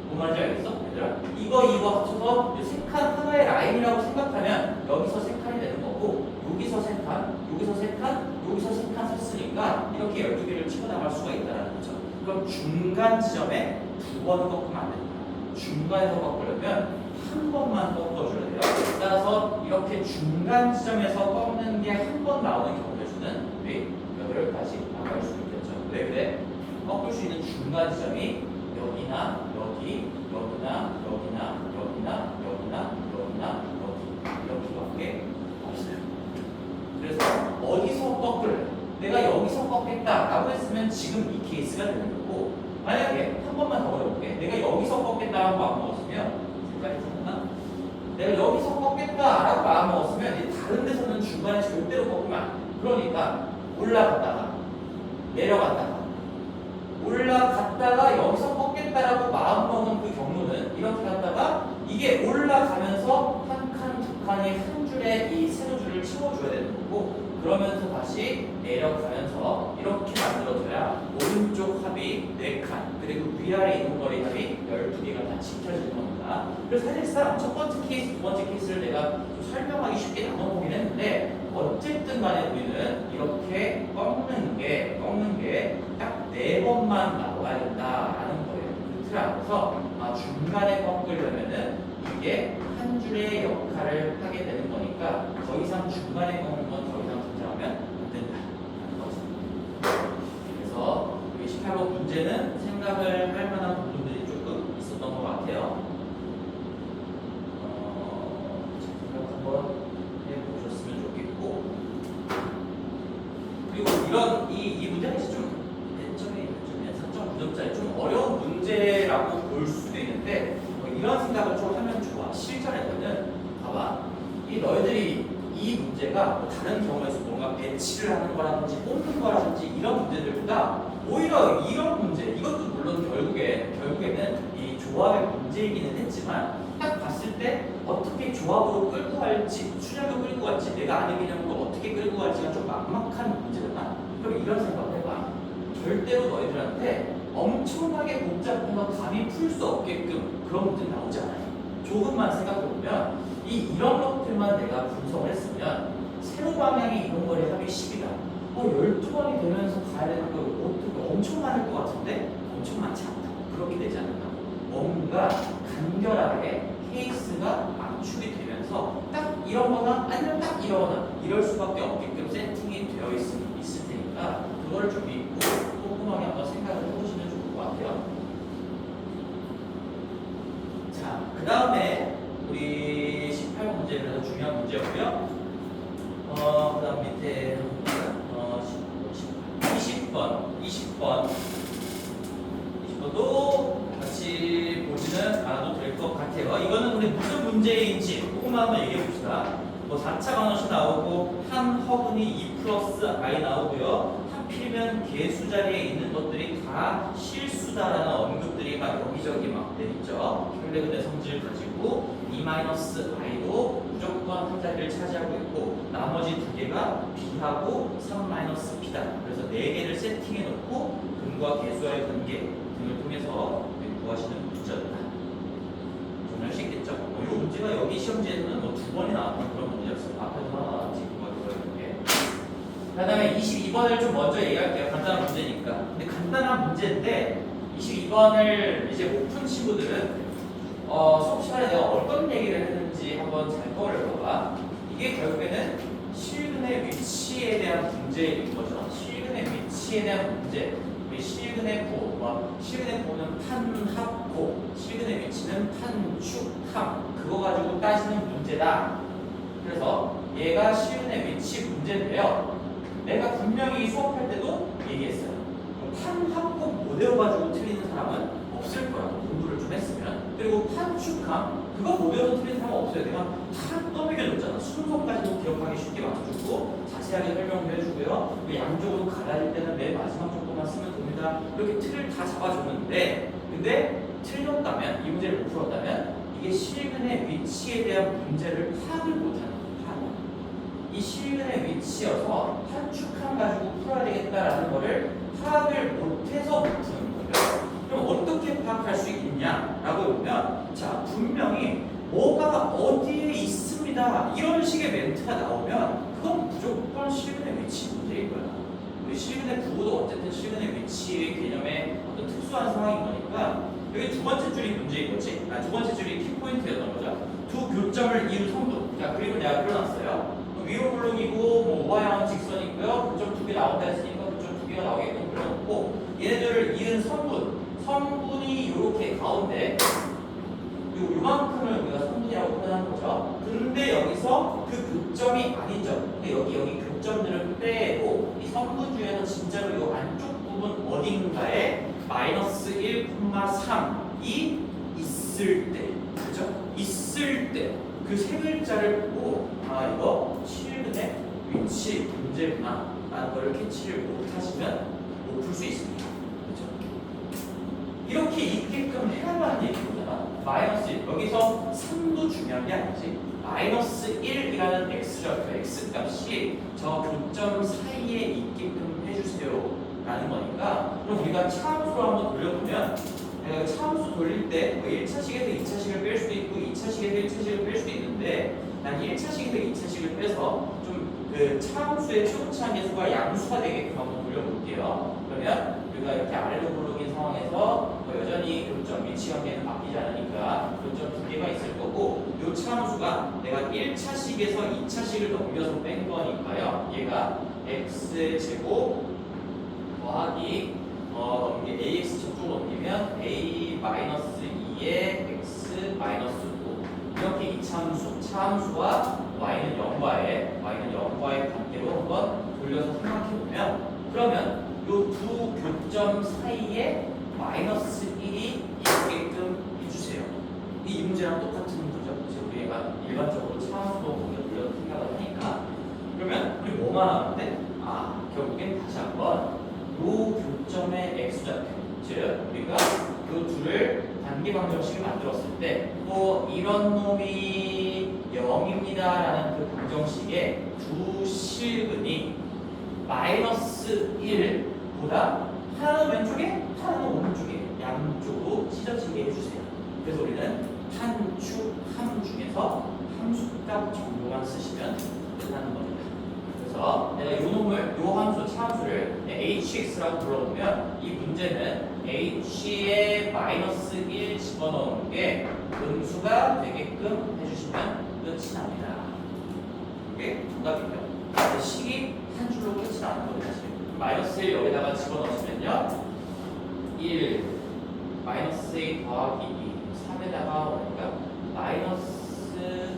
A: 뭔 말인지 알겠어? 얘들아? 이거 합쳐서 3칸 하나의 라인이라고 생각하면 여기서 3칸이 되는 거고 요게 여기서 3칸, 여기서 3칸, 여기서 3칸 섰으니까 이렇게 12개를 치고 나갈 수가 있다는 거죠. 그럼 중간 지점에 2번 꺾으면 안 된다. 중간에서 꺾으려면 한 번만 꺾어줘야 돼요. 따라서 이렇게 중간 지점에서 꺾는 게 한 번 나오는 경우를 주는 우리 8가지 나갈 수 있겠죠. 왜 그래? 꺾을 수 있는 중간 지점이 여기나 여기, 여기나 여기나 여기나 여기나 여기나 여기 이렇게밖에 없어요. 그래서 어디서 꺾을래? 내가 여기서 꺾겠다라고 했으면 지금 이 케이스가 되는 거고, 만약에 한 번만 더 어려볼게. 내가 여기서 꺾겠다라고 마음먹었으면 색깔이 좋나? 내가 여기서 꺾겠다라고 마음먹었으면 이제 다른 데서는 중간에 절대로 꺾으면 안 돼. 그러니까 올라갔다가 내려갔다가 올라갔다가 여기서 꺾겠다라고 마음먹은 그 경로는 이렇게 갔다가 이게 올라가면서 한 칸, 두 칸이 한 줄에 이 세로줄을 채워줘야 되는 거고, 그러면서 다시 내려가면서 이렇게 만들어줘야 오른쪽 합이 4칸, 그리고 위아래 이동거리 합이 12개가 다 지켜지는 겁니다. 그래서 사실상 첫 번째 케이스, 두 번째 케이스를 내가 좀 설명하기 쉽게 나눠보긴 했는데, 어쨌든 간에 우리는 이렇게 꺾는 게 딱 4번만 나와야 된다라는 거예요. 그 틀 안에서 중간에 꺾으려면은 이게 한 줄의 역할을 하게 되는 거니까 더 이상 중간에 꺾는 건 더 이상 등장하면 안 된다는 거죠. 그래서 이 18번 문제는 생각을 할 만한 부분들이 조금 있었던 것 같아요. 생각 한번 해보셨으면 좋겠고, 그리고 이 문제는 이제 좀 배점이 4.9점짜리 좀 어려운 문제라고 볼 수도 있는데, 이런 생각을 좀 하면 좋아. 실전에서는 봐봐, 이 너희들이 이 문제가 뭐 다른 경우에서 뭔가 배치를 하는 거라든지 뽑는 거라든지 이런 문제들보다 오히려 이런 문제, 이것도 물론 결국에는 이 조합의 문제이기는 했지만, 딱 봤을 때 어떻게 조합으로 끌고 갈지, 추적으로 끌고 갈지, 내가 아는 개념으로 어떻게 끌고 갈지가 좀 막막한 문제잖아. 그럼 이런 생각을 해봐. 절대로 너희들한테 엄청나게 복잡해서 감히 풀 수 없게끔 그런 문제 나오지 않아요. 조금만 생각해보면 이런 것들만 내가 분석을 했으면 세로 방향의 이동거리 합이 10이다. 12번이 되면서 가야 되는 거 어떻게 엄청 많을 것 같은데 엄청 많지 않다. 그렇게 되지 않는다. 뭔가 간결하게 케이스가 압축이 되면서 딱 이러거나 아니면 딱 이러거나 이럴 수밖에 없게끔 세팅이 되어 있을 테니까 그걸 좀 믿고 꼼꼼하게 한번 생각을 해보시면 좋을 것 같아요. 자, 그 다음에 우리 18번 문제는 중요한 문제였고요. 그 다음 밑에 20번도 같이 보지는 않아도 될 것 같아요. 이거는 우리 무슨 문제인지 조금만 한번 얘기해 봅시다. 뭐 4차 관원식 나오고 한 허분이 2 플러스 i 나오고요. 하필이면 개수 자리에 있는 것들이 다 실수다라는 언급들이 막 여기저기 막 되있죠. 혈레근의 성질을 가지고 2-i도 무조건 한 자리를 차지하고 있고, 나머지 2개가 b하고 3-b다. 그래서 4개를 세팅해 놓고 근과 개수와의 관계 등을 통해서 구하시는 문제였다. 정리할 수 있겠죠? 이 문제가 여기 시험지에서는 뭐 2번이 나왔던 그런 문제였어요. 앞에서 하나 나왔지, 그거 들어있는 게. 그 다음에 22번을 좀 먼저 얘기할게요. 간단한 문제니까. 근데 간단한 문제인데 22번을 이제 못 푼 친구들은 수업 시간에 내가 어떤 얘기를 했는지 한번 잘 떠올려봐봐. 이게 결국에는 실근의 위치에 대한 문제인 거죠. 실근의 위치에 대한 문제. 실근의 보, 실근의 보는 판합고, 실근의 위치는 판축함. 그거 가지고 따지는 문제다. 그래서 얘가 실근의 위치 문제인데요. 내가 분명히 수업할 때도 얘기했어요. 판합고 모델 가지고 틀리는 사람은 없을 거야. 공부를 좀 했으면. 그리고 판축함, 그거 모델로 틀리는 사람은 없어요. 내가 다 떠먹여줬잖아. 순서까지도 기억하기 쉽게 맞춰주고 자세하게 설명도 해주고요. 양쪽으로 갈라질 때는 맨 마지막 정도만 쓰면 됩니다. 이렇게 틀을 다 잡아줬는데, 근데 틀렸다면, 이 문제를 못 풀었다면 이게 실근의 위치에 대한 문제를 파악을 못하는 거예요. 이 실근의 위치여서 판축함 가지고 풀어야 되겠다라는 거를 파악을 못해서 못 푸는 거예요. 그럼 어떻게 파악할 수 있냐라고 보면, 자, 분명히 뭐가 어디에 있습니다 이런 식의 멘트가 나오면 그건 무조건 실근의 위치 문제인 거야. 우리 실근의 부호도 어쨌든 실근의 위치의 개념의 어떤 특수한 상황인 거니까 여기 두 번째 줄이 문제인 거지. 두 번째 줄이 키포인트였던 거죠. 두 교점을 이룬 성분. 자, 그리고 내가 그려놨어요. 위로 물론이고 뭐 우하향은 직선이고요. 교점 두 개 나온다 했으니까 교점 두 개가 나오게끔 그려놓고 얘네들을 이은 성분이 이렇게 가운데 요만큼을 우리가 성분이라고 표현하는 거죠. 근데 여기서 그 교점이 아니죠. 근데 여기 교점들을 빼고 이 성분 중에서 진짜로 이 안쪽 부분 어딘가에 마이너스 1,3이 있을 때, 그죠? 있을 때 그 세 글자를 보고 이거 실근의 위치 문제구나 라는 걸 캐치를 못하시면 못 풀 수 있습니다. 그죠? 이렇게 있게끔 해달라는 얘기거잖아. 마이너스 1. 여기서 3도 중요한 게 아니지. 마이너스 1이라는 x좌표, x값이 저 교점 사이에 있게끔 해주세요 라는 거니까, 그럼 우리가 차함수로 한번 돌려보면 차함수 돌릴 때 1차식에서 2차식을 뺄 수도 있고 2차식에서 1차식을 뺄 수도 있는데, 난 1차식에서 2차식을 빼서 좀 그 차함수의 최고차항 계수가 양수가 되게끔 한번 돌려볼게요. 그러면 우리가 이렇게 아래로 굴러긴 상황에서 여전히 교점 위치 관계는 바뀌지 않으니까 교점 두 개가 있을 거고, 이 차함수가 내가 1차식에서 2차식을 넘겨서 뺀 거니까요. 얘가 x제곱 더하기 이게 ax 저쪽으로 옮기면 a-2의 x-9 이렇게 이차함수, 차함수와 y는 0과의 관계로 한번 돌려서 생각해보면, 그러면 이 두 교점 사이에 마이너스 1이 있게끔 해주세요. 이 문제랑 똑같은 거죠. 우리가 일반적으로 차함수로 돌려서 생각을 하니까. 그러면 우리 뭐만 하는데? 결국엔 다시 한번 이 교점의 x좌표, 즉 우리가 그 둘을 단기 방정식을 만들었을 때 이런 놈이 0입니다 라는 그 방정식의 두 실근이 마이너스 1보다 하나는 왼쪽에 하나는 오른쪽에 양쪽으로 찢어지게 해주세요. 그래서 우리는 한 축 함 중에서 함수값 정도만 쓰시면 끝나는 겁니다. 그래서 내가 이 놈을, 이 함수, 차함수를 hx라고 불러보면 이 문제는 h에 마이너스 1 집어넣은 게 음수가 되게끔 해주시면 끝이 납니다. 이게 정답이고요. 식이 한 줄로 끝이 나는 거예요. 사실 마이너스 1 여기다가 집어넣으시면요 1 마이너스 a 더하기 2 3에다가 그러니까 마이너스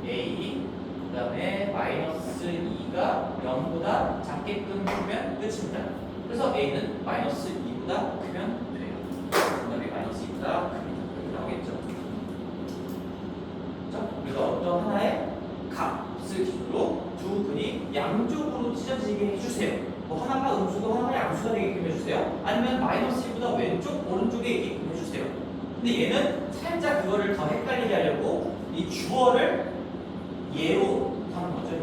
A: a 그 다음에 마이너스 2가 0보다 작게끔 크면 끝입니다. 그래서 a는 마이너스 2보다 크면 돼요. 정답이 마이너스 2보다 큽니다. 이렇게 나오겠죠. 자, 그래서 어떤 하나의 값을 기준으로 두 근이 양쪽으로 찢어지게 해주세요. 하나가 음수고 하나가 양수가 되게끔 해주세요. 아니면 마이너스 1보다 왼쪽, 오른쪽에 있게끔 해주세요. 근데 얘는 살짝 그거를 더 헷갈리게 하려고 이 주어를 얘로 하는 거죠.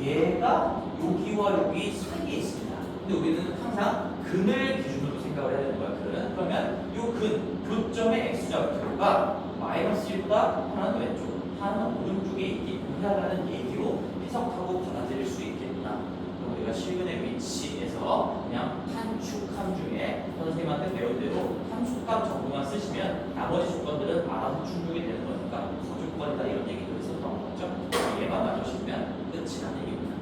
A: 얘가 여기와 여기 사이에 있습니다. 근데 우리는 항상 근을 기준으로 생각을 해야 되는 거야. 그러면 이 근, 교점의 x좌표가 마이너스 1보다 하나는 왼쪽, 하나는 오른쪽에 있게끔 해달라는 얘기로 해석하고 받아들일 수 있겠구나. 그럼 우리가 실근의 위치에서 그냥 한 축 함 중에 선생님한테 배운 대로 함수값 정도만 쓰시면 나머지 조건들은 알아서 충족이 되는 거니까 거조건이다 이런 얘기도 했었던 거죠. 얘만 맞으시면 끝이 나는 얘기입니다.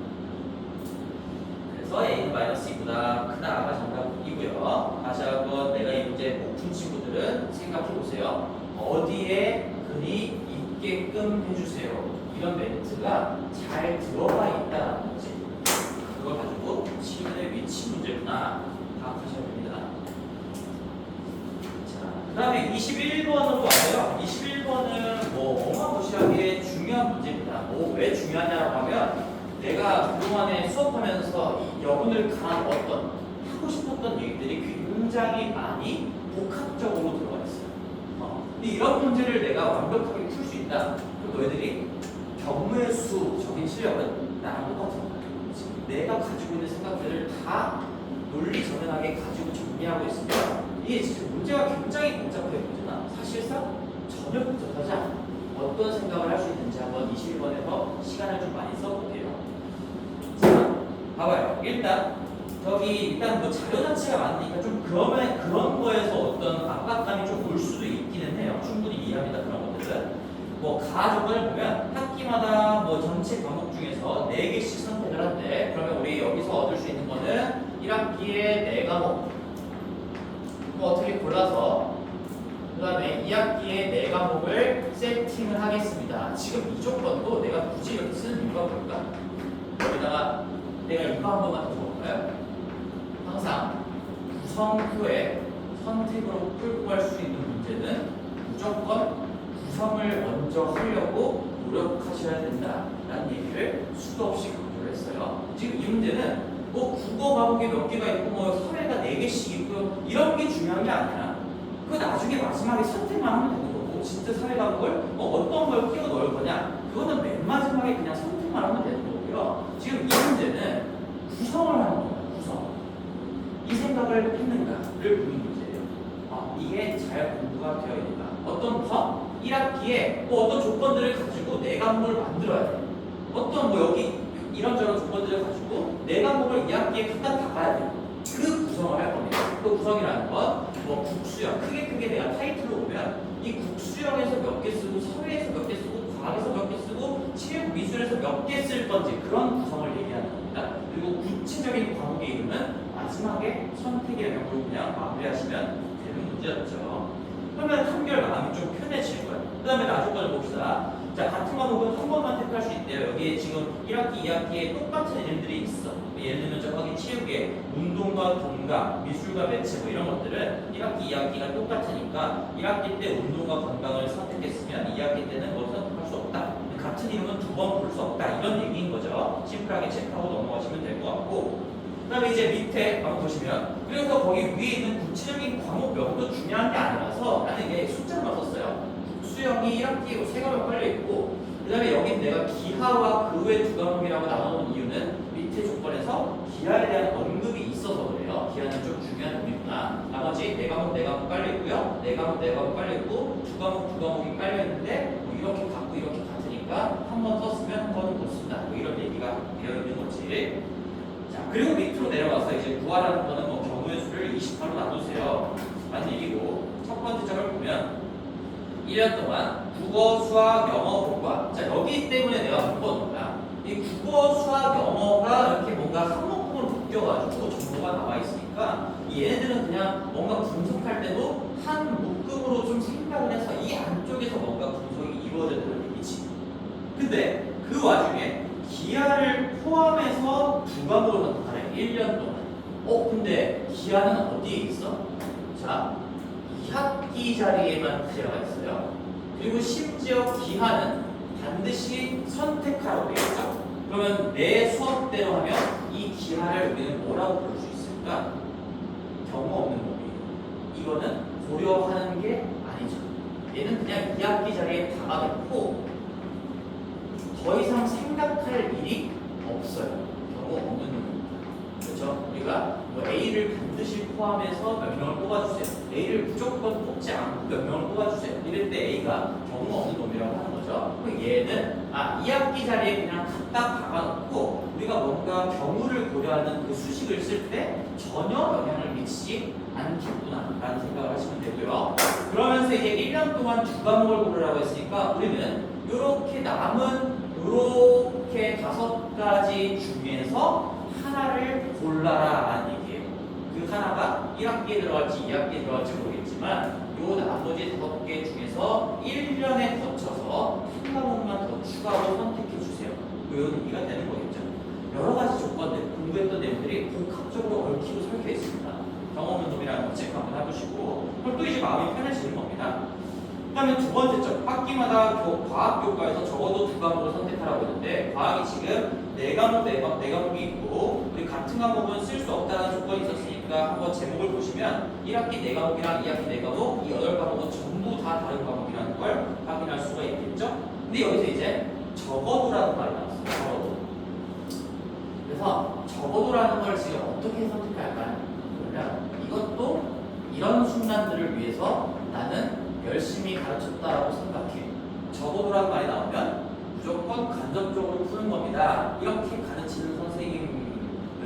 A: 그래서 a는 마이너스 2보다 크다가 정답이고요. 다시 한번 내가 이 문제 못 푼 친구들은 생각해 보세요. 어디에 근이 있게끔 해주세요. 이런 멘트가 잘 들어가 있다는 거지. 그걸 가지고 실근의 위치 문제구나 파악하셔야 됩니다. 자, 그 다음에 21번으로 와요. 21번은 어마무시하게 중요한 문제입니다. 왜 중요하냐고 하면 내가 그동안에 수업하면서 이 여분을 강한 어떤 하고 싶었던 얘기들이 굉장히 많이 복합적으로 들어가 있어요. 근데 이런 문제를 내가 완벽하게 풀 수 있다. 그럼 너희들이 경무의수적인 실력은 나랑 똑같은 거야. 내가 가지고 있는 생각들을 다 논리정연하게 가지고 정리하고 있으면 이게 진짜 문제가 굉장히 복잡해 보이잖아. 사실상 전혀 복잡하지 않아. 어떤 생각을 할 수 있는지 한번 21번에서 시간을 좀 많이 써볼게요. 봐봐요. 일단 뭐 자료 자체가 많으니까 좀 그런 거에서 어떤 압박감이 좀 올 수도 있기는 해요. 충분히 이해합니다. 그런 것들은. 뭐 조건을 보면 학기마다 뭐 전체 과목 중에서 4개씩 선택을 한대. 그러면 우리 여기서 얻을 수 있는 거는 1학기에 4과목 뭐 어떻게 골라서 그 다음에 2학기에 4과목을 세팅을 하겠습니다. 지금 이 조건도 내가 굳이 이렇게 쓰는 이유가 뭘까? 여기다가 내가 이거 한 번만 더 적어볼까요? 항상 구성 후에 선택으로 끌고 갈 수 있는 문제는 무조건 구성을 먼저 하려고 노력하셔야 된다라는 얘기를 수도 없이 강조를 했어요. 지금 이 문제는 뭐 국어 과목이 몇 개가 있고 뭐 사회가 4개씩 있고 이런 게 중요한 게 아니라 그 나중에 마지막에 선택만 하면 되는 거고 진짜 사회 과목을 뭐 어떤 걸 끼워 넣을 거냐 그거는 맨 마지막에 그냥 선택만 하면 되는 거고요. 지금 이 문제는 구성을 하는 겁니다. 구성. 이 생각을 했는가를 보는 문제예요. 이게 잘 공부가 되어 있는가. 어떤 구성? 1학기에 뭐 어떤 조건들을 가지고 4과목을 만들어야 돼. 어떤 뭐 여기 이런저런 조건들을 가지고 4과목을 2학기에 갖다 박아야 돼. 그 구성을 할 겁니다. 그 구성이라는 건 뭐 국수형, 크게 내가 타이틀로 보면 이 국수형에서 몇 개 쓰고 사회에서 몇 개 쓰고 과학에서 몇 개 쓰고 체육 미술에서 몇 개 쓸 건지 그런 구성을 얘기하는 겁니다. 그리고 구체적인 과목의 이름은 마지막에 선택의 영역으로 그냥 마무리하시면 되는 문제였죠. 그러면 한결 마음이 좀 편해질 거예요. 그 다음에 나조건을 봅시다. 자, 같은 과목은 한 번만 택할 수 있대요. 여기에 지금 1학기, 2학기에 똑같은 이름들이 있어. 예를 들면 저기 체육에 운동과 건강, 미술과 매체 뭐 이런 것들은 1학기, 2학기가 똑같으니까 1학기 때 운동과 건강을 선택했으면 2학기 때는 뭐 선택할 수 없다. 같은 이름은 2번 볼 수 없다. 이런 얘기인 거죠. 심플하게 체크하고 넘어가시면 될 것 같고 그 다음에 이제 밑에 한번 보시면 그래서 거기 위에 있는 구체적인 과목명도 중요한 게 아니라서 나는 이게 숫자만 썼어요. 국수형이 1학기에 3과목 깔려있고 그 다음에 여기 내가 기하와 그 외 2과목이라고 나눠놓은 이유는 밑에 조건에서 기하에 대한 언급이 있어서 그래요. 기하는 좀 중요한 놈이구나. 나머지 4과목 깔려있고요. 4과목 깔려있고 2과목이 깔려있는데 뭐 이렇게 같고 이렇게 같으니까 한 번 썼으면 한 번은 못 쓴다. 뭐 이런 얘기가 되어 있는 거지. 자, 그리고 밑으로 내려가서 이제 구하라는 거는 뭐 경우의 수를 28로 나누세요. 라는 얘기고 첫 번째 점을 보면 1년 동안 국어, 수학, 영어, 공과 자, 여기 때문에 내가 묶어놓은 거야. 이 국어, 수학, 영어가 이렇게 뭔가 한 목록으로 묶여가지고 정보가 나와 있으니까 얘네들은 그냥 뭔가 분석할 때도 한 묶음으로 좀 생각을 해서 이 안쪽에서 뭔가 분석이 이루어져야 되는 얘기지. 근데 그 와중에 기하를 포함해서 2과목을 선택하래. 1년 동안. 근데 기하는 어디에 있어? 자, 2학기 자리에만 들어가 있어요. 그리고 심지어 기하는 반드시 선택하라고 되어 있죠. 그러면 내 수업대로 하면 이 기하를 우리는 뭐라고 부를 수 있을까? 경우 없는 놈이에요. 이거는 고려하는 게 아니죠. 얘는 그냥 2학기 자리에 박아놓고 더 이상 생각할 일이 없어요. 경우 없는 놈입니다. 그렇죠? 우리가 뭐 A를 반드시 포함해서 몇 명을 뽑아주세요. A를 무조건 뽑지 않고 몇 명을 뽑아주세요. 이럴 때 A가 경우 없는 놈이라고 하는 거죠. 그럼 얘는 2학기 자리에 그냥 갖다 박아놓고 우리가 뭔가 경우를 고려하는 그 수식을 쓸 때 전혀 영향을 미치지 않겠구나 라는 생각을 하시면 되고요. 그러면서 이제 1년 동안 2과목을 고르라고 했으니까 우리는 이렇게 남은 이렇게 5가지 중에서 하나를 골라라 라는 얘기예요. 그 하나가 1학기에 들어갈지 2학기에 들어갈지 모르겠지만 요 나머지 5개 중에서 1년에 거쳐서 한 과목만 더 추가로 선택해 주세요. 이런 의미가 되는 거겠죠. 여러 가지 조건들, 공부했던 내용들이 복합적으로 얽히고 설켜 있습니다. 경험 운동이라는 거 체크 한번 해보시고 그럼 또 이제 마음이 편해지는 겁니다. 그 다음에 두 번째 점, 학기마다 과학 교과에서 적어도 2과목을 선택하라고 했는데 과학이 지금 4과목이 있고 우리 같은 과목은 쓸 수 없다는 조건이 있었으니까 한번 제목을 보시면 1학기 4과목이랑 2학기 4과목, 이 8과목은 전부 다 다른 과목이라는 걸 확인할 수가 있겠죠? 근데 여기서 이제 적어도라는 말이 나왔어요. 적어도. 그래서 적어도라는 걸 지금 어떻게 선택할까요? 그러면 이것도 이런 순간들을 위해서 나는 열심히 가르쳤다라고 생각해. 적어도라는 말이 나오면 무조건 간접적으로 푸는 겁니다. 이렇게 가르치는 선생님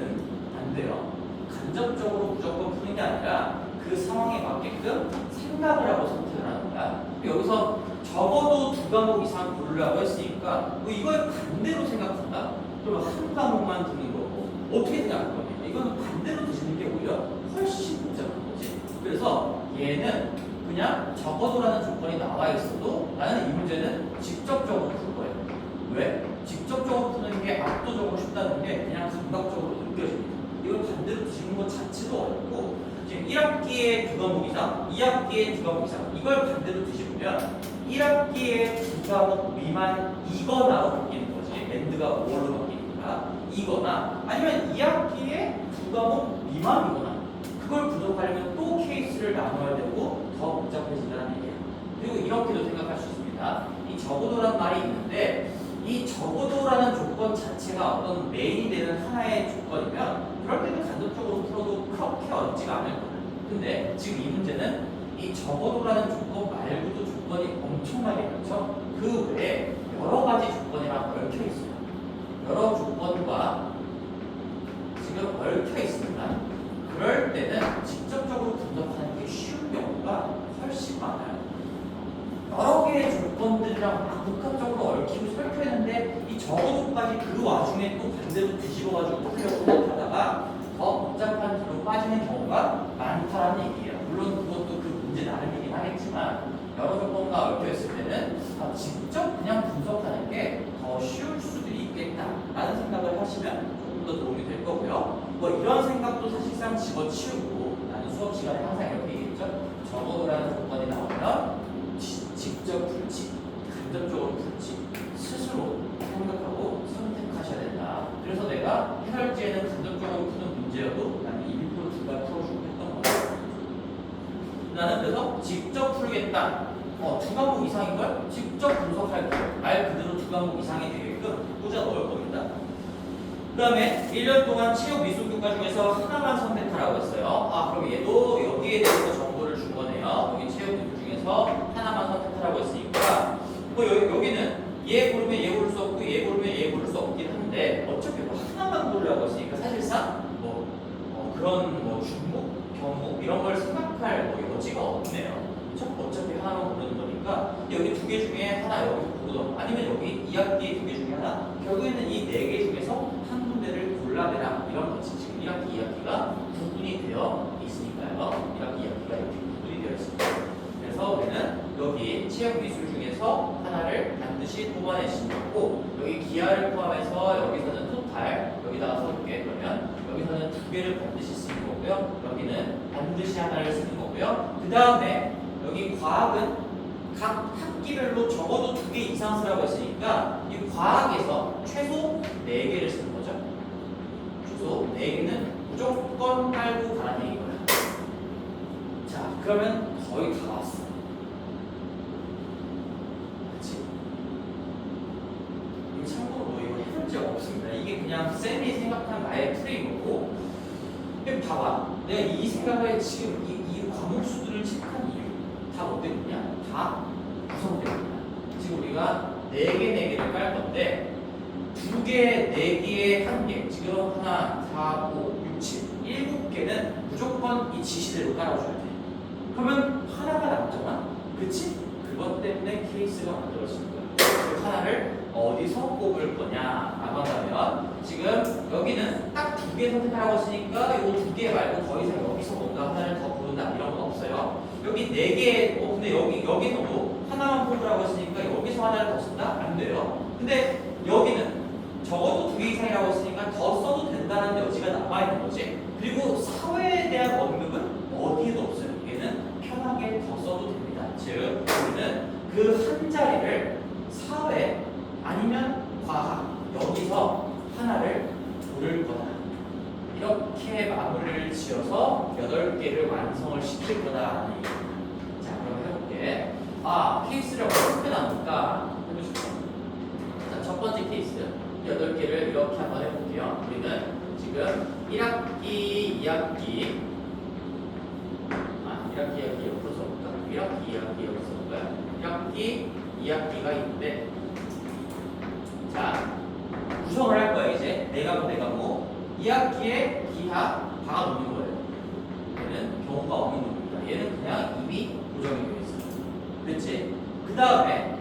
A: 안 돼요. 간접적으로 무조건 푸는 게 아니라 그 상황에 맞게끔 생각을 하고 선택을 하는 거야. 여기서 적어도 2과목 이상 고르라고 했으니까 뭐 이걸 반대로 생각한다? 그러면 한 과목만 드는 거고 어떻게 생각할 거냐? 이건 반대로 드시는 게 오히려 훨씬 복잡한 거지. 그래서 얘는 그냥 적어도라는 조건이 나와 있어도 나는 이 문제는 직접적으로 풀 거예요. 왜? 직접적으로 푸는 게 압도적으로 쉽다는 게 그냥 감각적으로 느껴집니다. 이걸 반대로 드시는 것 자체도 어렵고 지금 1학기에 2과목 이상, 2학기에 2과목 이상 이걸 반대로 드시면 1학기에 2과목 미만이거나로 바뀌는 거지. 밴드가 5월로 바뀌니까 이거나 아니면 2학기에 2과목 미만이거나 그걸 부족하려면 또 케이스를 나눠야 되고 더 복잡해진다는 얘기예요. 그리고 이렇게도 생각할 수 있습니다. 이 적어도란 말이 있는데 이 적어도라는 조건 자체가 어떤 메인이 되는 하나의 조건이면 그럴 때는 간접적으로 풀어도 그렇게 어렵지가 않을 거예요. 근데 지금 이 문제는 이 적어도라는 조건 말고도 조건이 엄청나게 많죠. 그 외에 여러 가지 조건이랑 얽혀 있어요. 여러 조건과 지금 얽혀 있습니다. 그럴 때는 직접적으로 분석하는 게 쉬운 경우가 훨씬 많아요. 여러 개의 조건들이랑 막 복합적으로 얽히고 설켜있는데 이 적어도까지 그 와중에 또 반대로 뒤집어가지고 풀려고 생각하다가 더 복잡한 길로 빠지는 경우가 많다는 얘기예요. 물론 그것도 그 문제 나름이긴 하겠지만 여러 조건과 얽혀있을 때는 직접 그냥 분석하는 게 더 쉬울 수도 있겠다라는 생각을 하시면 조금 더 도움이 될 거고요. 뭐 이런 생각도 사실상 집어치우고 나는 수업 시간에 항상 이렇게 얘기했죠. 적어도라는 조건이 나오면 직접 풀지, 간접적으로 풀지 스스로 생각하고 선택하셔야 된다. 그래서 내가 해설지에는 간접적으로 푸는 문제여도 나는 1% 두가 풀어주고 했던 거예요. 나는 그래서 직접 풀겠다. 2과목 이상인 걸 직접 분석할 거예요. 말 그대로 2과목 이상이 되게끔 꽂아 넣을 겁니다. 그 다음에 1년 동안 체육 미술 교과 중에서 하나만 선택하라고 했어요. 그럼 얘도 여기에 대해서 정보를 준 거네요. 여기 체육 미술 중에서 하나만 선택하라고 했으니까 뭐 여기는 얘 고르면 얘 고를 수 없고 얘 고르면 얘 고를 수 없긴 한데 어차피 뭐 하나만 고르라고 했으니까 사실상 그런 중복, 경목 이런 걸 생각할 여지가 없네요. 어차피 하나만 고르는 거니까 여기 2개 중에 하나 여기서 고르던 아니면 여기 2학기 2개 중에 하나 결국에는 이 4개 중에서 한 군데를 골라내라 이런 거지. 지금 1학기 2학기가 구분이 되어 있으니까요. 1학기 2학기가 이렇게 구분이 되어 있습니다. 그래서 우리는 여기 체육 미술 중에서 하나를 반드시 뽑아내시는 거고 여기 기하를 포함해서 여기서는 토탈 여기다가 써볼게. 그러면 여기서는 2개를 반드시 쓰는 거고요. 여기는 반드시 하나를 쓰는 거고요. 그 다음에 여기 과학은 각 학기별로 적어도 2개 이상 쓰라고 했으니까 이 과학에서 최소 4개를 쓰는 거죠. 최소 4개는 무조건 깔고 가라는 얘기고요. 자, 그러면 거의 다 왔어. 그치? 이거 참고로 이거 해볼 적 없습니다. 이게 그냥 쌤이 생각한 나의 프레임이고 그럼 봐봐. 내가 이 생각을 지금 이 과목 수들을 체크한 이유 다 뭐 때문이야? 다 구성 때문이야. 지금 우리가 4개를 깔 건데 2개, 4개에 1개 지금 하나, 4, 5, 6, 7 7개는 무조건 이 지시대로 깔아줘야 돼. 그러면 하나가 남잖아? 그치? 그것 때문에 케이스가 만들어진 거야. 그 하나를 어디서 꼽을 거냐 라고 한다면 지금 여기는 딱 2개 선택하라고 했으니까 이 2개 말고 더 이상 여기서 뭔가 하나를 더 고른다 이런 건 없어요. 여기 4개, 근데 여기서도 하나만 뽑으라고 했으니까 여기서 하나를 더 쓴다? 안 돼요. 근데 여기는 적어도 2개 이상이라고 했으니까 더 써도 된다는 여지가 남아있는 거지. 그리고 사회에 대한 언급은 어디에도 없어요. 얘는 편하게 더 써도 됩니다. 즉, 우리는 그 한 자리를 사회 아니면 과학 여기서 하나를 고를 거다. 이렇게 마무리를 지어서 8개를 완성을 시킬 거다라는 얘기입니다. 자, 그럼 해볼게. 케이스를 어떻게 나눌까? 해보시죠. 자, 첫 번째 케이스 8개를 이렇게 한번 해볼게요. 우리는 지금 1학기, 2학기 1학기, 2학기 옆으로 써볼까? 1학기, 2학기 옆으로 써볼까요? 1학기, 2학기가 있는데 자, 구성을 할 거야 이제. 4과목, 2학기에 기하 박아놓는 거예요. 얘는 경우가 없는 놈입니다. 얘는 그냥 이미 고정이 되어 있어요. 그렇지? 그 다음에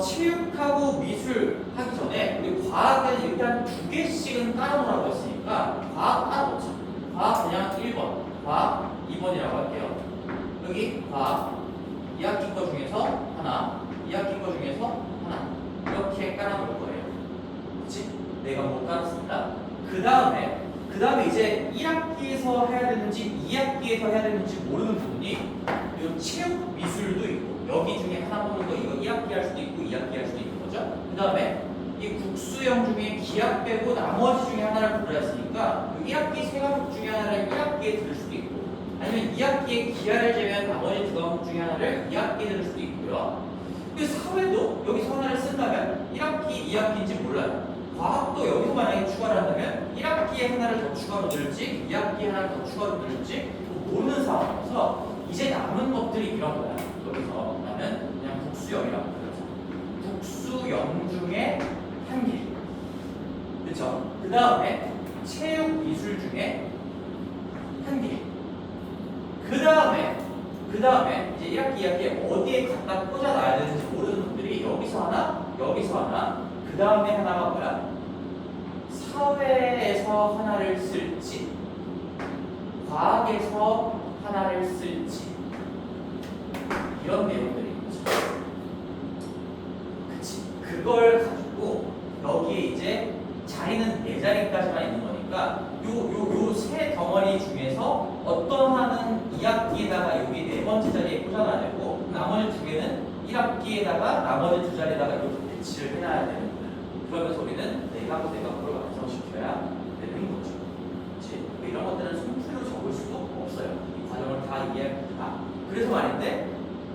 A: 체육하고 미술 하기 전에 우리 과학은 일단 2개씩은 깔아놓으라고 했으니까 과학 깔아놓자. 과학 그냥 1번, 과학 2번이라고 할게요. 여기 과학 2학기 거 중에서 하나, 2학기 거 중에서 하나 이렇게 깔아놓을 거예요. 그렇지? 내가 못 깔았습니다. 그 다음에 이제 1학기에서 해야 되는지 2학기에서 해야 되는지 모르는 부분이 이 체육 미술도 있고 여기 중에 하나 보는 거 이거 1학기 할 수도 있고 2학기 할 수도 있는 거죠. 그 다음에 이 국수형 중에 기하 빼고 나머지 중에 하나를 고르라 했으니까 1학기 세 과목 중에 하나를 1학기에 들을 수도 있고 아니면 2학기에 기하를 제외한 나머지 두 과목 중에 하나를 2학기에 들을 수도 있고요. 그 사회도 여기서 하나를 쓴다면 1학기, 2학기인지 몰라요. 과학도 여기서 만약에 추가를 한다면 1학기에 하나를 더 추가로 들을지 2학기에 하나를 더 추가로 들을지 모르는 상황에서 이제 남은 것들이 이런 거야. 여기서 나는 그냥 국수형이라고 그러죠. 국수형 중에 한 개. 그렇죠? 그 다음에 체육 미술 중에 한 개. 그 다음에 이제 1학기, 2학기에 어디에 갖다 꽂아놔야 되는지 모르는 분들이 여기서 하나, 그 다음에 하나가 뭐야? 사회에서 하나를 쓸지, 과학에서 하나를 쓸지 이런 내용들이 있죠. 그치? 그걸 가지고 여기에 이제 자리는 4자리까지만 있는 거니까 요 세 덩어리 중에서 어떤 하나는 2학기에다가 여기 4번째 자리에 꽂아놔야 되고 나머지 2개는 1학기에다가 나머지 2자리에다가 이렇게 배치를 해놔야 되는 거야. 그러면서 우리는 내가 그걸 완성시켜야 되는 거죠. 그치? 이런 것들은 손풀이로 적을 수도 없어요. 이 과정을 다 이해합니다. 그래서 말인데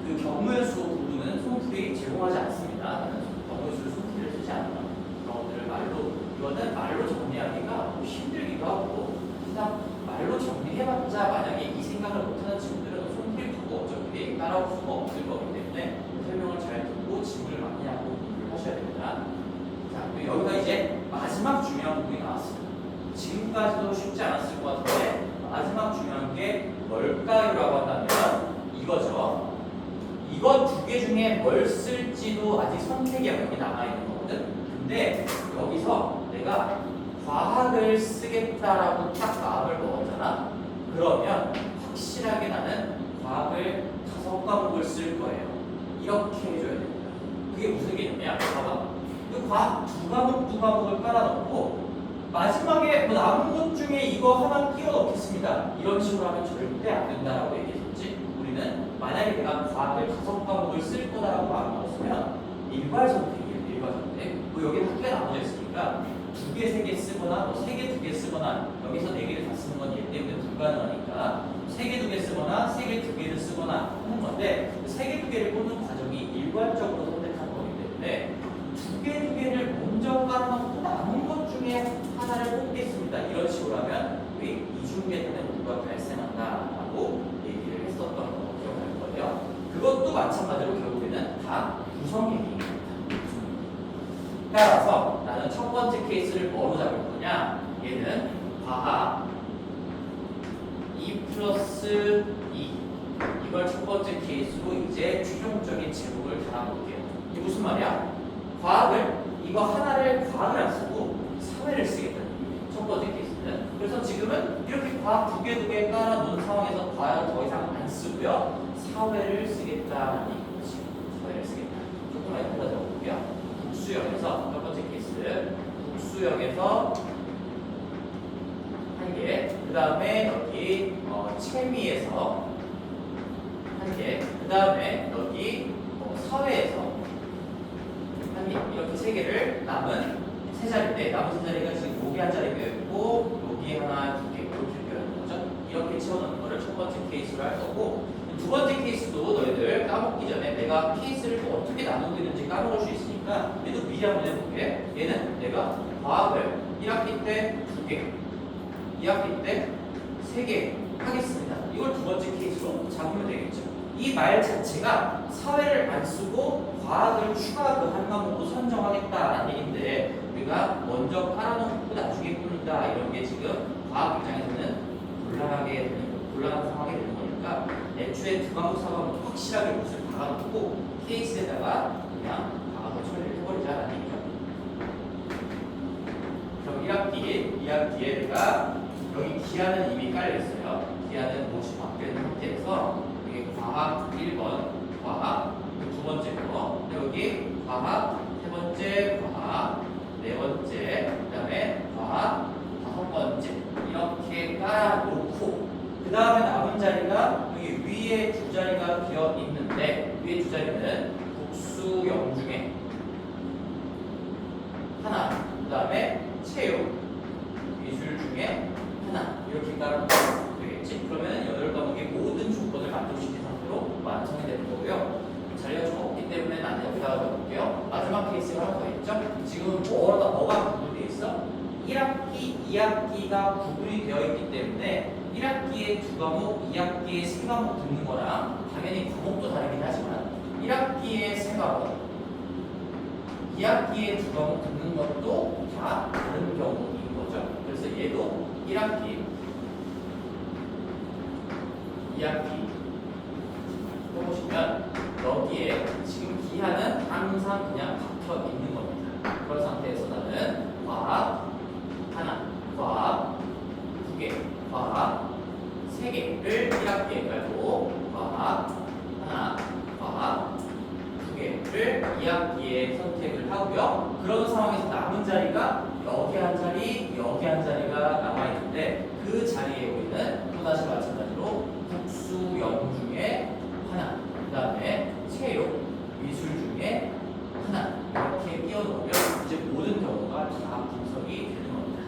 A: 그 경우의 수 부분은 손풀이 제공하지 않습니다. 경우의 수를 손풀이를 쓰지 않아요. 그런 것들을 이거는 말로 정리하기가 힘들기도 하고 그냥 말로 정리해봤자 만약에 이 생각을 못하는 친구들은 손풀이 바고 어차피 따라올 수가 없을 거기 때문에 설명을 잘 듣고 질문을 많이 하고 공부를 하셔야 됩니다. 자, 그리고 여기가 이제 마지막 중요한 부분이 나왔습니다. 지금까지도 쉽지 않았을 것 같은데 마지막 중요한 게 뭘까요? 라고 한다면 이거죠. 이거 2개 중에 뭘 쓸지도 아직 선택이 여기 남아있는 거거든. 근데 여기서 내가 과학을 쓰겠다라고 딱 마음을 먹었잖아. 그러면 확실하게 나는 과학을 5과목을 쓸 거예요. 이렇게 해줘야 됩니다. 그게 무슨 개념이야? 봐봐. 그 과학 2과목을 깔아놓고 마지막에 뭐 남은 것 중에 이거 하나 끼워 넣겠습니다. 이런 식으로 하면 절대 안 된다라고 얘기했었지. 우리는 만약에 내가 과학을 5과목을 쓸 거다라고 마음 먹었으면 일괄선택이에요. 일괄선택. 뭐 여기 학교에 나눠져 있으니까 2개, 3개 쓰거나 뭐 3개, 2개 쓰거나 여기서 4개를 다 쓰는 건 얘 때문에 불가능하니까 3개, 2개 쓰거나 3개, 2개를 쓰거나 하는 건데 3개, 2개를 꽂는 과정이 일괄적으로 선택하는 거기 때문에 2개, 2개를 먼저 깔아놓고 남은 것 중에 하나를 뽑겠습니다. 이런 식으로 하면 우리 이중계산의 오류가 발생한다라고 얘기를 했었던 거 기억할 거예요. 그것도 마찬가지로 결국에는 다 구성 얘기입니다. 따라서 나는 첫 번째 케이스를 뭐로 잡을 거냐? 얘는 과학 2 플러스 2 이걸 첫 번째 케이스로 이제 최종적인 제목을 달아볼게요. 이게 무슨 말이야? 이거 하나를 과학을 안 쓰고 사회를 쓰겠다는 얘기예요. 첫 번째 케이스는. 그래서 지금은 이렇게 과학 2개 깔아놓은 상황에서 과학을 더 이상 안 쓰고요. 사회를 쓰겠다는 얘기죠. 사회를 쓰겠다. 조금만 이따 적어볼게요. 국수형에서 첫 번째 케이스. 국수형에서 한 개. 그 다음에 여기 체미에서 한 개. 그 다음에 여기 사회에서 한 개. 이렇게 3개를 남은 3자리인데 남은 3자리가 지금 여기 한 자리 빼고 여기 하나, 2개 이렇게 빼는 거죠. 이렇게 채워넣는 거를 첫 번째 케이스로 할 거고 두 번째 케이스도 너희들 까먹기 전에 내가 케이스를 또 어떻게 나누는지 까먹을 수 있으니까 얘도 미리 한번 해볼게. 얘는 내가 과학을 1학기 때 2개, 2학기 때 3개 하겠습니다. 이걸 두 번째 케이스로 잡으면 되겠죠. 이 말 자체가 사회를 안 쓰고 과학을 추가 한 과목으로 선정하겠다라는 얘기인데 우리가 먼저 깔아놓고 나중에 꾼다 이런 애초에 두 과목, 4과목 확실하게 못을 박아놓고 케이스에다가 그냥 박아서 처리를 해버리자라는 얘기죠. 그럼 1학기, 2학기에 내가 여기 기하는 이미 깔려있어요. 기하는 못이 바뀌는 상태에서 여기 과학 1번, 과학 두 번째 거, 여기 과학 세 번째, 과학 네 번째, 그 다음에 과학 다섯 번째 이렇게 깔아놓고 그 다음에 남은 자리가 여기 위에 두 자리가 비어 있는데 위에 두 자리는 국수영 중에 하나, 그 다음에 체육, 미술 중에 하나 이렇게 깔아놓으면 되겠지? 그러면 8과목의 모든 조건을 만족시킨 상태로 완성이 되는 거고요. 자리가 좀 없기 때문에 나는 여기다가 넣어볼게요. 마지막 케이스가 하나 더 있죠? 지금 뭐가 구분되어 있어? 1학기, 2학기가 구분이 되어 있기 때문에 1학기에 두 과목, 2학기에 세 과목 듣는 거랑 당연히 과목도 다르긴 하지만 1학기에 세 과목, 2학기에 두 과목 듣는 것도 다 다른 경우인 거죠. 그래서 얘도 1학기, 2학기 해보시면 여기에 지금 기하는 항상 그냥 박혀 있는 겁니다. 그런 상태에서 나는 과학 하나, 과학 두 개, 과학 세 개를 1학기에 깔고 과학 하나, 과학 두 개를 2학기에 선택을 하고요. 그런 상황에서 남은 자리가 여기 한 자리, 여기 한 자리가 남아있는데 그 자리에 우리는 또다시 마찬가지로 국수, 영 중에 하나, 그 다음에 체육, 미술 중에 하나 이렇게 끼워 넣으면 이제 모든 경우가 다 분석이 되는 겁니다.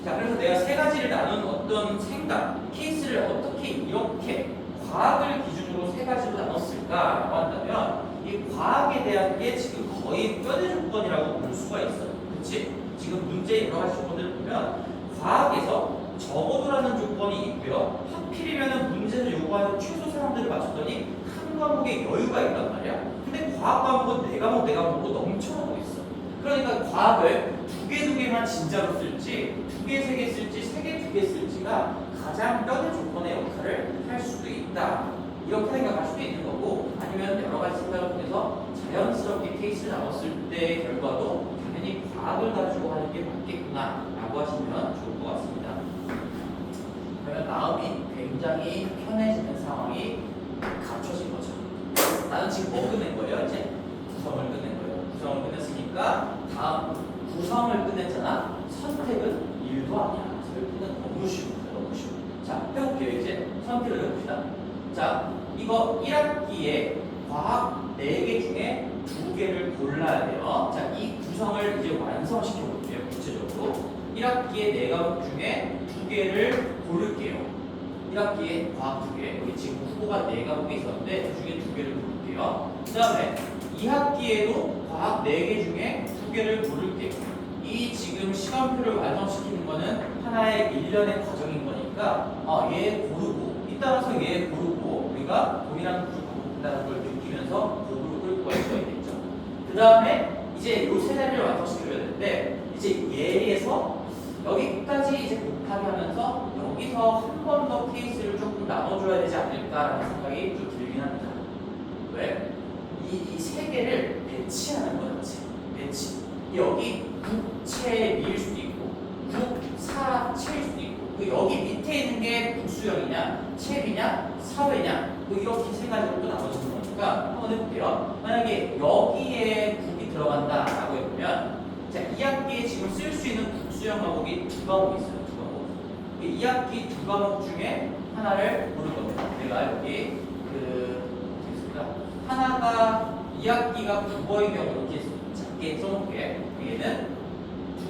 A: 자, 그래서 내가 세 가지를 나눈 어떤 생각, 케이스를 어떻게 이렇게 과학을 기준으로 세 가지로 나눴을까라고 한다면 이 과학에 대한 게 지금 거의 뼈대 조건이라고 볼 수가 있어요. 그렇지? 지금 문제 여러 가지 조건들을 보면 과학에서 적어두라는 조건이 있고요. 하필이면 문제를 요구하는 최소 사람들을 맞췄더니 한 과목에 여유가 있단 말이야. 근데 과학 과목은 네 과목으로 넘쳐나고 있어. 그러니까 과학을 두 개만 진짜로 쓸지, 두 개, 세 개 쓸지, 세 개, 두 개 쓸지가 가장 뼈대 조건의 역할을 할 수도 있다. 이렇게 생각할 수도 있는 거고, 아니면 여러 가지 생각을 통해서 자연스럽게 케이스를 나눴을 때의 결과도 당연히 과학을 가지고 하는 게 맞겠구나라고 하시면 좋을 것 같습니다. 그러면 마음이 굉장히 편해지는 상황이 갖춰진 거죠. 나는 지금 뭐 끝낸 거예요? 이제 구성을 끝낸 거예요. 구성을 끝냈으니까 다음 구성을 끝냈잖아. 선택은 1도 아니야. 선택은 너무 쉬웁니다. 너무 쉬워. 자, 해볼게요. 이제 선택을 해봅시다. 자, 이거 1학기에 과학 4개 중에 2개를 골라야 돼요. 자, 이 구성을 이제 완성시켜 볼게요. 구체적으로 1학기에 4과목 중에 2개를 고를게요. 1학기에 과학 2개, 여기 지금 후보가 4과목이 있었는데 그 중에 2개를 고를게요. 그 다음에 2학기에도 과학 4개 중에 2개를 고를게요. 이 지금 시간표를 완성시키는 거는 하나의 일련의 과정인 거니까 얘 고르고, 따라서 얘 고르고 우리가 동일한 구조가 된다는 걸 느끼면서 고르고 끌고 갈 수가 있겠죠. 그 다음에 이제 요 세 자리를 완성시켜줘야 되는데 이제 얘에서 여기까지 이제 곱하기 하면서 여기서 한 번 더 케이스를 조금 나눠줘야 되지 않을까라는 생각이 좀 들긴 합니다. 왜? 이 세 개를 배치하는 거였지. 배치. 여기 국체일 수도 있고 국사체일 수도 있고 여기 밑에 있는 게 국수형이냐 체비냐 사회냐 이렇게 세 가지로 또 나눠지는 거니까 한번 해볼게요. 만약에 여기에 국이 들어간다라고 해보면 자, 2학기에 지금 쓸 수 있는 국수형 과목이 2과목이 있어요. 2과목. 2학기 2과목 중에 하나를 고를 겁니다. 내가 여기 하나가 2학기가 국어의 경우 이렇게 작게 써놓을게. 얘는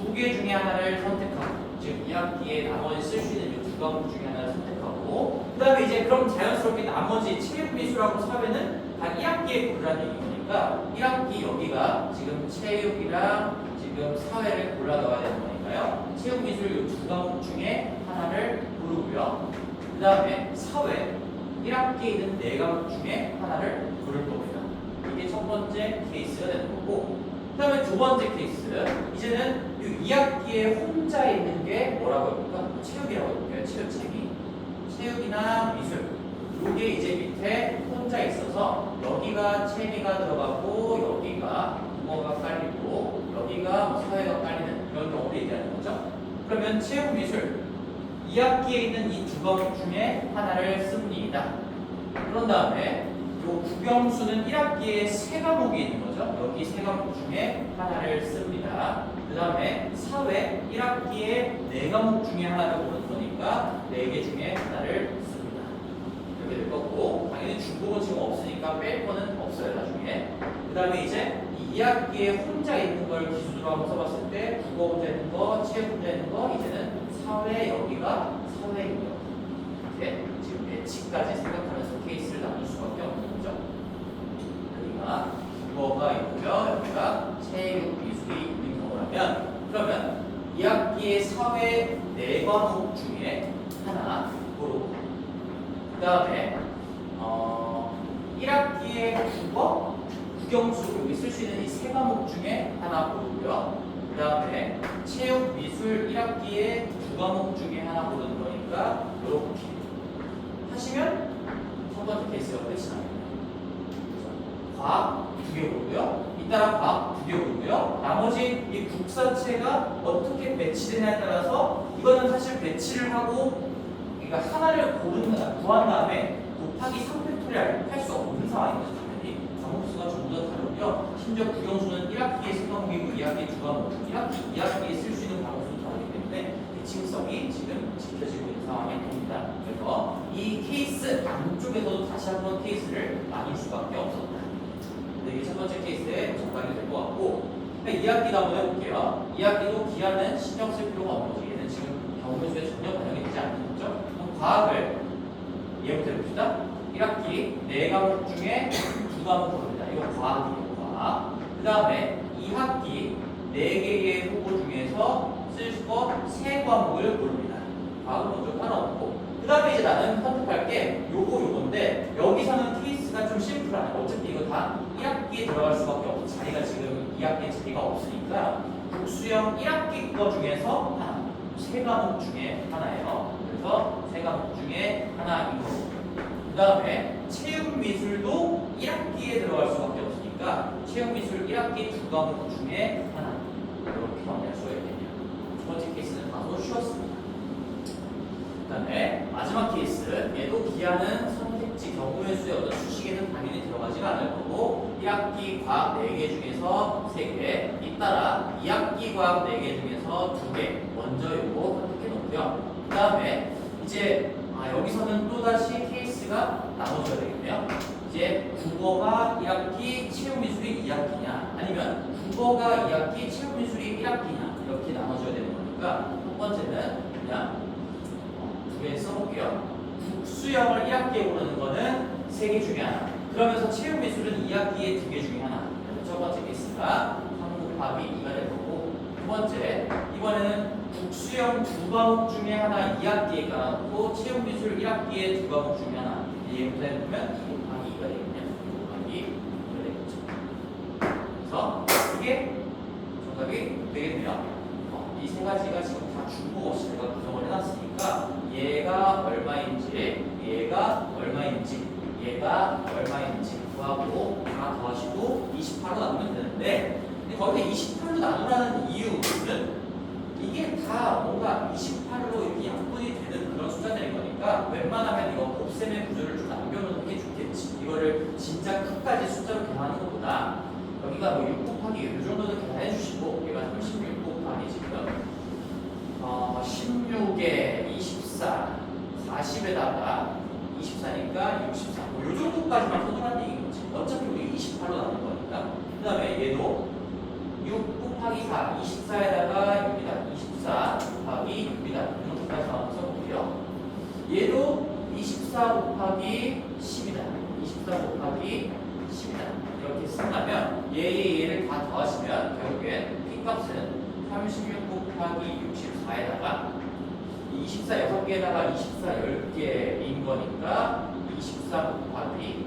A: 2개 중에 하나를 선택하고 즉 2학기에 나머지 쓸 수 있는 이 2과목 중에 하나를 선택하고 그 다음에 이제 그럼 자연스럽게 나머지 체육, 미술하고 사회는 다 1학기에 고르라는 얘기니까 1학기 여기가 지금 체육이랑 지금 사회를 골라 넣어야 되는 거니까요. 체육, 미술 이 2과목 중에 하나를 고르고요. 그 다음에 사회 1학기에 있는 4과목 중에 하나를 고를 겁니다. 이게 첫 번째 케이스가 되는 거고 그 다음에 두 번째 케이스 이제는 이 2학기에 혼자 있는 게 뭐라고 해볼까? 체육이라고 해볼게요. 체육이나 미술 요게 이제 밑에 혼자 있어서 여기가 체미가 들어가고 여기가 국어가 깔리고 여기가 뭐 사회가 깔리는 이런 경우를 얘기하는 거죠. 그러면 체육미술 2학기에 있는 이 두 과목 중에 하나를 씁니다. 그런 다음에 요 국영수는 1학기에 세 과목이 있는 거죠. 여기 세 과목 중에 하나를 씁니다. 그 다음에 사회 1학기에 네 과목 중에 하나를 고르는 거니까 네 개 중에 하나를 씁니다. 이렇게 될 거고 당연히 중국은 지금 없으니까 뺄 거는 없어요 나중에. 그 다음에 이제 이 2학기에 혼자 있는 걸 기준으로 한번 써봤을 때 국어 혼자 있는 거, 체육 혼자 있는 거 이제는 사회 여기가 사회이고요. 이제 지금 예치까지 생각하면서 케이스를 나눌 수밖에 없는 거죠. 여기가 국어가 있고요. 여기가 체육, 미술이 있는 경우라면 그러면 2학기의 사회 4과목 중에 하나 고르고 그 다음에 1학기의 국어, 국영수 여기 쓸 수 있는 이 세 과목 중에 하나 고르고요. 그 다음에 체육, 미술 1학기에 두 과목 중에 하나 고르는 거니까 이렇게 하시면 첫 번째 케이스가 끝이 납니다. 과학 2개 고르고요. 잇따라 과학 2개 고르고요. 나머지 이 국사체가 어떻게 배치되냐에 따라서 이거는 사실 배치를 하고 그러니까 하나를 구한 다음에 곱하기 3팩토리얼 할 수 없는 상황이거든요. 당연히 과목수가 전부 다 다르고요. 심지어 국영수는 1학기에 세 과목이고 2학기에 두 과목, 1학기, 2학기에 쓸 수 있는 과목수도 다르기 때문에 배치성이 지금 지켜지고 있는 상황이 됩니다. 그래서 이 케이스 안쪽에서도 다시 한번 케이스를 나눌 수밖에 없었다. 이게 첫 번째 케이스에 적당히 될 것 같고 2학기도 한번 해볼게요. 2학기도 기한은 신경 쓸 필요가 없는 거죠. 얘는 지금 경우수에 전혀 반영이 되지 않는 거죠. 그럼 과학을 이해부터 해봅시다. 1학기 4과목 중에 2과목 고릅니다. 이거 과학이에요. 과학. 그 다음에 2학기 4개의 후보 중에서 쓸 거 3과목을 고릅니다. 과학을 먼저 깔아놓고 그 다음에 이제 나는 선택할 게 요건데 여기서는 케이스가 좀 심플하네. 어차피 이거 다 1학기에 들어갈 수밖에 없고 자리가 지금 2학기에 자리가 없으니까 국수형 1학기 거 중에서 하나 3과목 중에 하나예요. 그래서 3과목 중에 하나인 거고 그 다음에 체육미술도 1학기에 들어갈 수밖에 없으니까 체육미술 1학기 2과목 중에 하나 이렇게 정리할 수가 있겠네요. 두 번째 케이스는 다소 쉬웠습니다. 그 다음에 마지막 케이스 얘도 기한은 선택지 경우의 수의 어떤 수식에는 당연히 들어가지가 않을 거고 1학기 과학 4개 중에서 3개 잇따라 2학기 과학 4개 중에서 2개 먼저 요거 선택해 놓고요. 그 다음에 이제 여기서는 또다시 케이스가 나눠져야 되겠네요. 이제 국어가 1학기 체육미술이 2학기냐 아니면 국어가 2학기 체육미술이 1학기냐 이렇게 나눠져야 되는 거니까 첫 번째는 그냥 두 개 써볼게요. 국수형을 1학기에 고르는 거는 3개 중에 하나 그러면서 체육미술은 2학기에 2개 중에 하나 그래서 첫 번째 케이스가 3 곱하기 2가 될 거고 두 번째 이번에는 국수형 2과목 중에 하나 2학기에 깔아놓고 체육미술 1학기에 2과목 중에 하나 이해부터 해보면 2 곱하기 2가 되겠네요. 2 곱하기 2가 되겠죠. 그래서 이게 정답이 되겠네요. 이 세 가지가 지금 다 중복 없이 제가 구성을 해놨으니까 얘가 얼마인지 얘가 얼마인지 얘가 얼마인지 구하고 다 더하시고 28로 나누면 되는데 근데 거기서 28로 나누라는 이유는 이게 다 뭔가 28로 이렇게 약분이 되는 그런 숫자들인 거니까 웬만하면 이거 곱셈의 구조를 좀 남겨놓는 게 좋겠지. 이거를 진짜 끝까지 숫자로 계산하는 것보다 여기가 뭐 6 곱하기 이 정도는 계산해 주시고 얘가 36 곱하기 지금 16에 24 40에다가 24니까 64 뭐 이 정도까지만 서두라는 얘기인 거지. 어차피 우리 28로 나눈 거니까 그 다음에 얘도 6 곱하기 4, 24에다가 6이다. 24 곱하기 6이다. 이 정도까지 한번 써볼게요. 얘도 24 곱하기 10이다. 24 곱하기 10이다. 이렇게 쓴다면 얘를 다 더하시면 결국엔 P값은 36 곱하기 64에다가 24 6개에다가 24 10개인 거니까 24 곱하기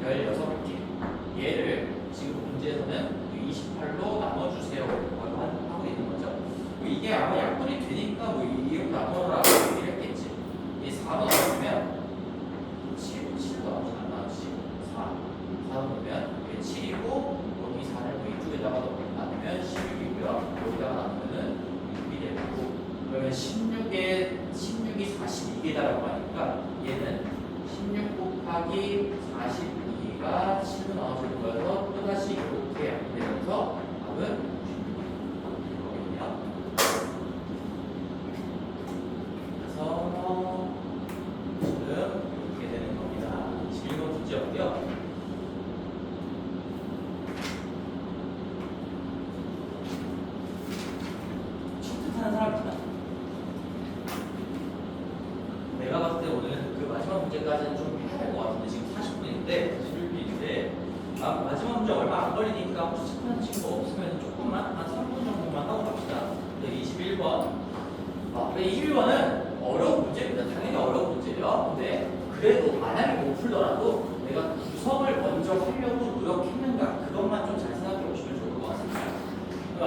A: 16개 얘를 지금 문제에서는 28로 나눠주세요 하고 있는 거죠. 이게 아마 약분이 되니까 뭐 이렇게 나눠라고 얘기를 했겠지. 이 4로 나누면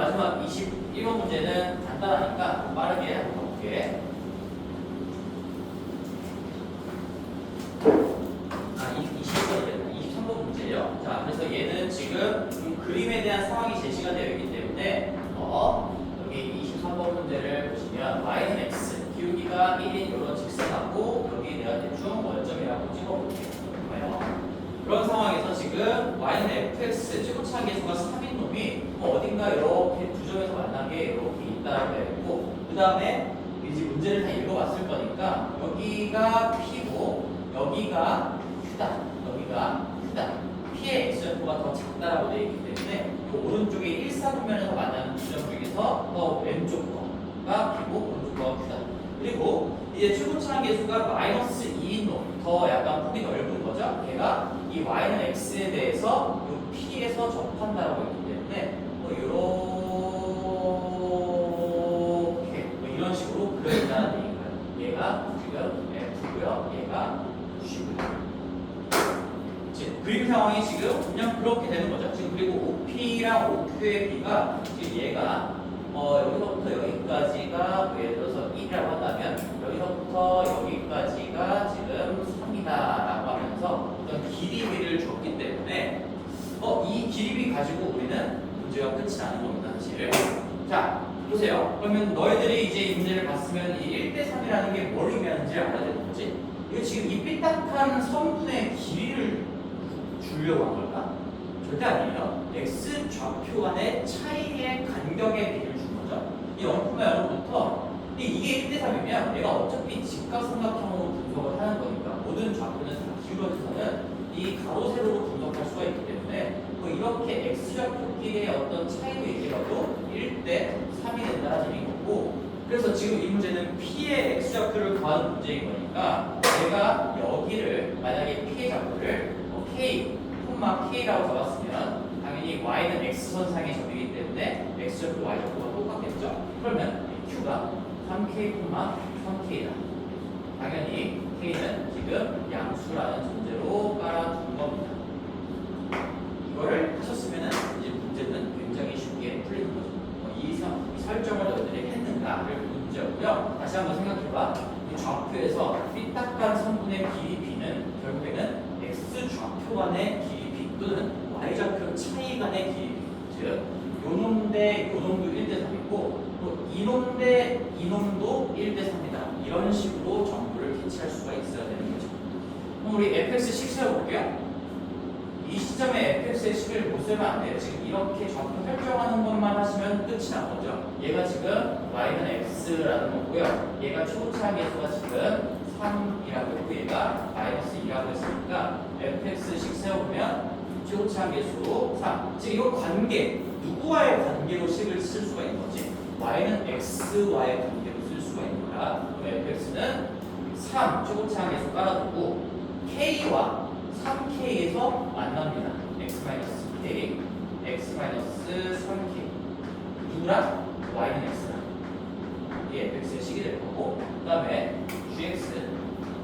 A: 마지막 21번 문제는 간단하니까 빠르게 한번 가볼게. 23번 문제예요. 자, 그래서 얘는 지금 그림에 대한 상황이 제시가 되어 있기 때문에 여기 23번 문제를 보시면 y는 x, 기울기가 1인 이런 직선하고 여기 내가 대충 원점이라고 찍어볼게요. 그런 상황에서 지금 y는 fx 찌그차한 계수가 3인 놈이 어딘가 이렇게 두 점에서 만나게 이렇게 있다고 했고, 그 다음에 이제 문제를 다 읽어봤을 거니까 여기가 p고 여기가 q다. 여기가 q다. p의 x절표가 더 작다라고 되어 있기 때문에 이 오른쪽에 일사분면에서 만나는 두 점 중에서 더 왼쪽 거가 p고 오른쪽 거가 q다. 그리고 이제 최고차항 계수가 마이너스 2인 놈, 더 약간 폭이 넓은 거죠. 걔가 이 y는 x에 대해서 이 p에서 접한다라고 했기 때문에 이렇게 이런 식으로 그려진다는 얘기인가요. 얘가 지금 f고요, 얘가 g고요. 그림 상황이 지금 그냥 그렇게 되는 거죠. 지금 그리고 OP랑 OQ의 B가 지금 얘가 여기서부터 여기까지가 예를 들어서 1이라고 한다면 여기서부터 여기까지가 지금 3이다라고 하면서 어떤 길이비를 줬기 때문에 이 길이비 가지고 우리는 문제가 끝이 나는 겁니다, 사실. 자, 보세요. 그러면 너희들이 이제 이 문제를 봤으면 이 1대3이라는 게 뭘 의미하는지 알아야 되는 거지? 이거 지금 이 삐딱한 선분의 길이를 주려고 한 걸까? 절대 아니에요. x 좌표 간의 차이의 간격의 비를 준 거죠. 이 0,0부터 이게 1대3이면 얘가 어차피 직각삼각형으로 분석을 하는 거니까 모든 좌표는 다 기울어져서는 이 가로 세로로 분석할 수가 있기 때문에 이렇게 x 좌표끼리의 어떤 차이도 얘기해도 1대3이 된다는 얘기인 거고, 그래서 지금 이 문제는 p의 x 좌표를 구하는 문제인 거니까 제가 여기를 만약에 p의 좌표를 k, k라고 잡았으면 당연히 y는 x선상의 점이기 때문에 x좌표, y좌표가 똑같겠죠. 그러면 q가 3k, 3k다. 당연히 k는 지금 양수라는 존재로 깔아둔 겁니다. 이거를 하셨으면 이제 문제는 굉장히 쉽게 풀리는 거죠. 이 설정을 너희들이 했는가를 보는 문제였고요. 다시 한번 생각해봐. 이 좌표에서 삐딱한 선분의 길이 b는 결국에는 x 좌표 간의 길이 또는 y좌표 차이 간의 길이, 즉 요놈 대 요놈도 1대3이고 또 이놈 대 이놈도 1대3이다. 이런 식으로 정보를 캐치할 수가 있어야 되는 거죠. 그럼 우리 fx 10 세워볼게요. 이 시점에 fx의 11을 못 세면 안 돼요. 지금 이렇게 좌표 설정하는 것만 하시면 끝이 난 거죠. 얘가 지금 y는 x라는 거고요. 얘가 초차항 계수가 지금 3이라고 했고 얘가 마이너스 2라고 했으니까 fx 10 세워보면 최고차항 계수 3. 지금 이거 관계, 누구와의 관계로 식을 쓸 수가 있는 거지? y는 x와의 관계로 쓸 수가 있는 거야. 그럼 fx는 3 최고차항 계수 깔아두고 k와 3k에서 만납니다. x-k, x-3k. 누구랑? y는 x랑. 이게 fx의 식이 될 거고, 그 다음에 gx는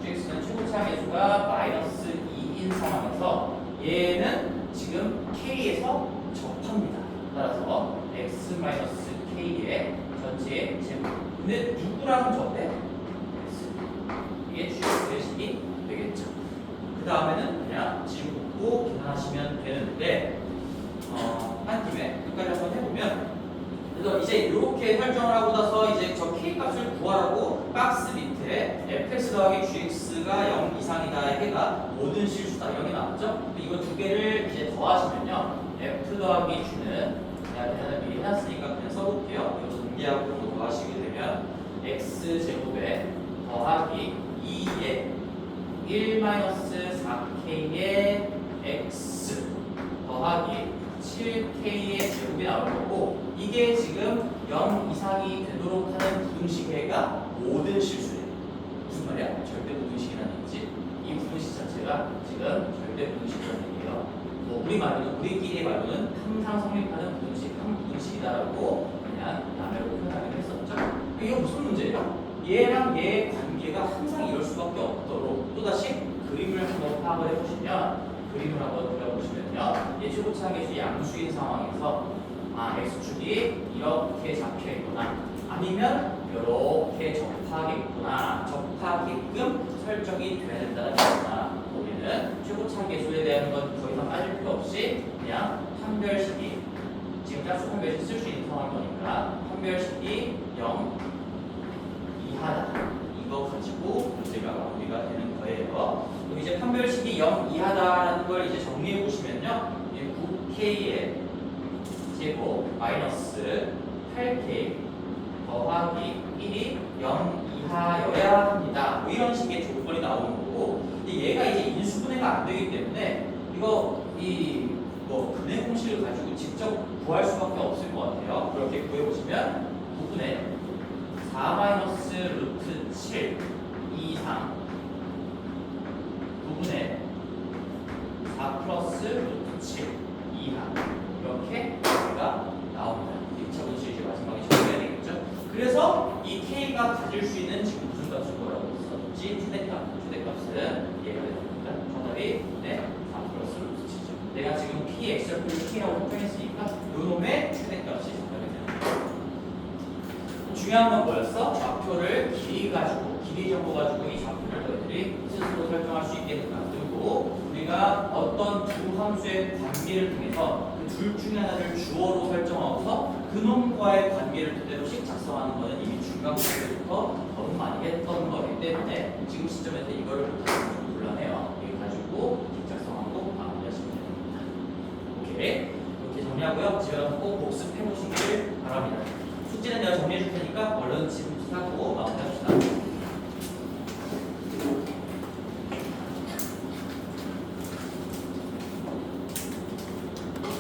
A: 최고차항 계수가 마이너스 2인 상황에서 얘는 지금 k에서 접합니다. 따라서 x-k의 전체 제곱. 근데 누구랑 접해? x. 이게 gx의 식이 되겠죠. 그 다음에는 그냥 지우고 계산하시면 되는데 한 김에 끝까지 한번 해보면, 그래서 이제 이렇게 설정을 하고 나서 이제 저 k 값을 구하라고 박스 밑에 fx 더하기 gx가 0 이상이다의 해가 모든 실수다 0이 나왔죠? 이거 두 개를 이제 더하시면요, f 더하기 g는 제가 계산을 미리 해놨으니까 그냥 써볼게요. 이거 정리하고 더하시게 되면 x 제곱에 더하기 2에 1-4k의 x 더하기 7k의 제곱이 나올 거고, 이게 지금 0 이상이 되도록 하는 부등식해가 모든 실수예요. 무슨 말이야? 절대 부등식이라는 얘기지. 이 부등식 자체가 지금 절대 부등식이라는 얘기예요. 뭐 우리 말로는, 우리끼리 말로는 항상 성립하는 부등식, 한 부등식이다라고 그냥 나매로 표현하기로 했었죠. 이거 무슨 문제예요? 얘랑 얘의 관계가 항상 이럴 수밖에 없도록 또다시 그림을 한번 파악을 해보시면, 그림을 한번 그려보시면요, 얘 최고차항 계수 양수인 상황에서 x축이 이렇게 잡혀 있거나 아니면 이렇게 접하겠구나, 접하게끔 설정이 돼야 된다는 거구나. 우리는 최고차 계수에 대한 건 더 이상 빠질 필요 없이 그냥 판별식이 지금 짝수 판별식 쓸 수 있는 상황인 거니까 판별식이 0 이하다. 이거 가지고 문제가 마무리가 되는 거예요. 그럼 이제 판별식이 0 이하다라는 걸 이제 정리해 보시면요. 9k의 제곱 마이너스 8k 더하기 1이 0 이하여야 합니다. 뭐 이런 식의 조건이 나오는 거고, 근데 얘가 이제 인수분해가 안 되기 때문에 이거 뭐 근해 공식을 가지고 직접 구할 수밖에 없을 것 같아요. 그렇게 구해 보시면 9분의 4 마이너스 루트 7 이상 9분의 4 플러스 루트 7 이하 이렇게 K가 나옵니다. 1차 분식 이제 마지막에 적용해야 되겠죠. 그래서 이 K가 가질 수 있는 지금 무슨 값을 뭐라고 썼지? 최대값은 얘가 되는 겁니다. 정답이 네, 4 플러스 루트 7이죠. 내가 지금 P, X를 K라고 설정했으니까 요 놈의 최대값이 정답이 되는 거예요. 중요한 건 뭐였어? 좌표를 길이 정보 가지고 이 좌표를 너희들이 스스로 설정할 수 있게 만들고, 우리가 어떤 두 함수의 관계를 통해서 그 둘 중에 하나를 주어로 설정하고서 그놈과의 관계를 그대로씩 작성하는 것은 이미 중간고사에부터 너무 많이 했던 거기 때문에 지금 시점에서 이거를